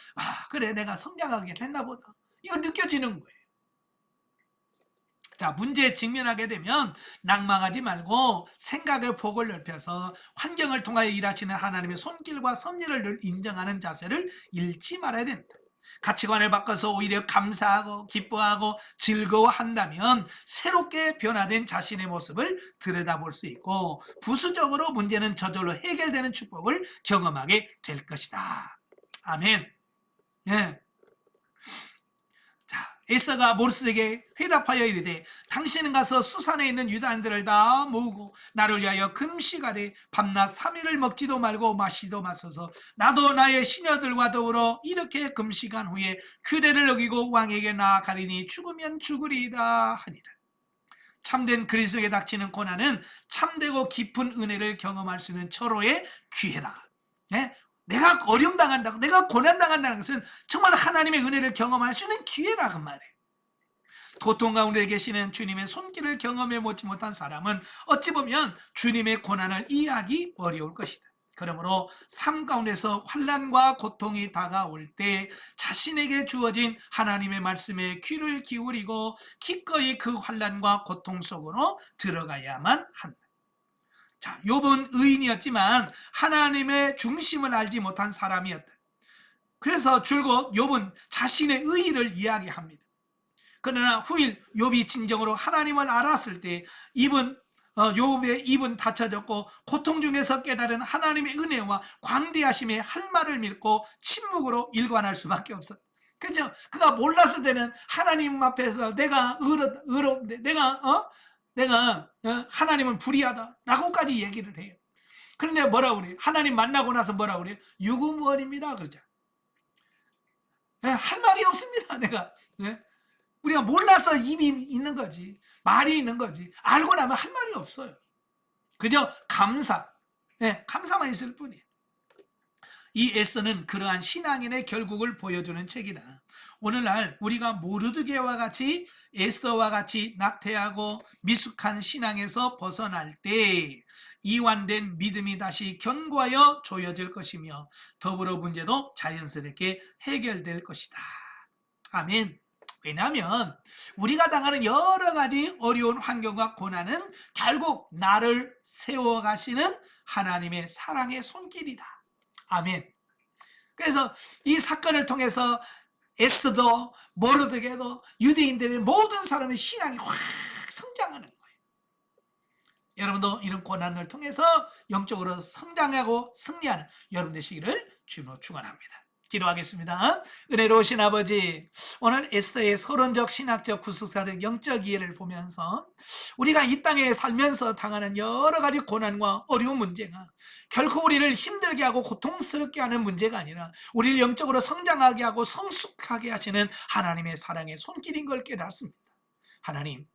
[SPEAKER 1] 그래 내가 성장하게 됐나 보다. 이거 느껴지는 거예요. 자, 문제에 직면하게 되면 낭망하지 말고 생각의 폭을 넓혀서 환경을 통하여 일하시는 하나님의 손길과 섭리를 인정하는 자세를 잃지 말아야 된다. 가치관을 바꿔서 오히려 감사하고 기뻐하고 즐거워한다면 새롭게 변화된 자신의 모습을 들여다볼 수 있고 부수적으로 문제는 저절로 해결되는 축복을 경험하게 될 것이다. 아멘. 예. 자, 에서가 모르스에게 회답하여 이르되 당신은 가서 수산에 있는 유다인들을 다 모으고 나를 위하여 금식하되 밤낮 3일을 먹지도 말고 마시도 마소서. 나도 나의 시녀들과 더불어 이렇게 금식한 후에 규례를 어기고 왕에게 나아가리니 죽으면 죽으리이다 하니라. 참된 그리스도에게 닥치는 고난은 참되고 깊은 은혜를 경험할 수 있는 절호의 기회다. 네? 내가 어려움 당한다고, 내가 고난 당한다는 것은 정말 하나님의 은혜를 경험할 수 있는 기회라 그 말이에요. 고통 가운데 계시는 주님의 손길을 경험해 보지 못한 사람은 어찌 보면 주님의 고난을 이해하기 어려울 것이다. 그러므로 삶 가운데서 환난과 고통이 다가올 때 자신에게 주어진 하나님의 말씀에 귀를 기울이고 기꺼이 그 환난과 고통 속으로 들어가야만 한다. 자, 욥은 의인이었지만 하나님의 중심을 알지 못한 사람이었다. 그래서 줄곧 욥은 자신의 의의를 이야기합니다. 그러나 후일 욥이 진정으로 하나님을 알았을 때 욥의 입은 닫혀졌고 고통 중에서 깨달은 하나님의 은혜와 광대하심에 할 말을 믿고 침묵으로 일관할 수밖에 없었다. 그죠? 그가 몰라서 되는 하나님 앞에서 내가 내가 하나님은 불의하다라고까지 얘기를 해요. 그런데 뭐라고 그래요? 하나님 만나고 나서 뭐라고 그래요? 유구무원입니다. 그러죠. 할 말이 없습니다. 내가. 우리가 몰라서 입이 있는 거지. 말이 있는 거지. 알고 나면 할 말이 없어요. 그저 감사만 있을 뿐이에요. 이 에서는 그러한 신앙인의 결국을 보여주는 책이다. 오늘날 우리가 모르드게와 같이 에스더와 같이 나태하고 미숙한 신앙에서 벗어날 때 이완된 믿음이 다시 견고하여 조여질 것이며 더불어 문제도 자연스럽게 해결될 것이다. 아멘. 왜냐하면 우리가 당하는 여러 가지 어려운 환경과 고난은 결국 나를 세워가시는 하나님의 사랑의 손길이다. 아멘. 그래서 이 사건을 통해서 에스더, 모르드게도, 유대인들의 모든 사람의 신앙이 확 성장하는 거예요. 여러분도 이런 고난을 통해서 영적으로 성장하고 승리하는 여러분 되시기를 주님으로 축원합니다. 기도하겠습니다. 은혜로우신 아버지, 오늘 에스더의 서론적, 신학적, 구속사적, 영적 이해를 보면서 우리가 이 땅에 살면서 당하는 여러 가지 고난과 어려운 문제가 결코 우리를 힘들게 하고 고통스럽게 하는 문제가 아니라 우리를 영적으로 성장하게 하고 성숙하게 하시는 하나님의 사랑의 손길인 걸 깨닫습니다. 하나님,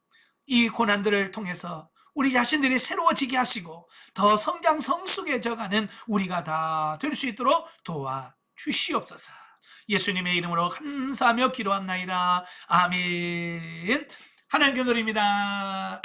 [SPEAKER 1] 이 고난들을 통해서 우리 자신들이 새로워지게 하시고 더 성장 성숙해져가는 우리가 다 될 수 있도록 도와주시옵소서. 예수님의 이름으로 감사하며 기도합나이다. 아멘. 하나님께 드립니다.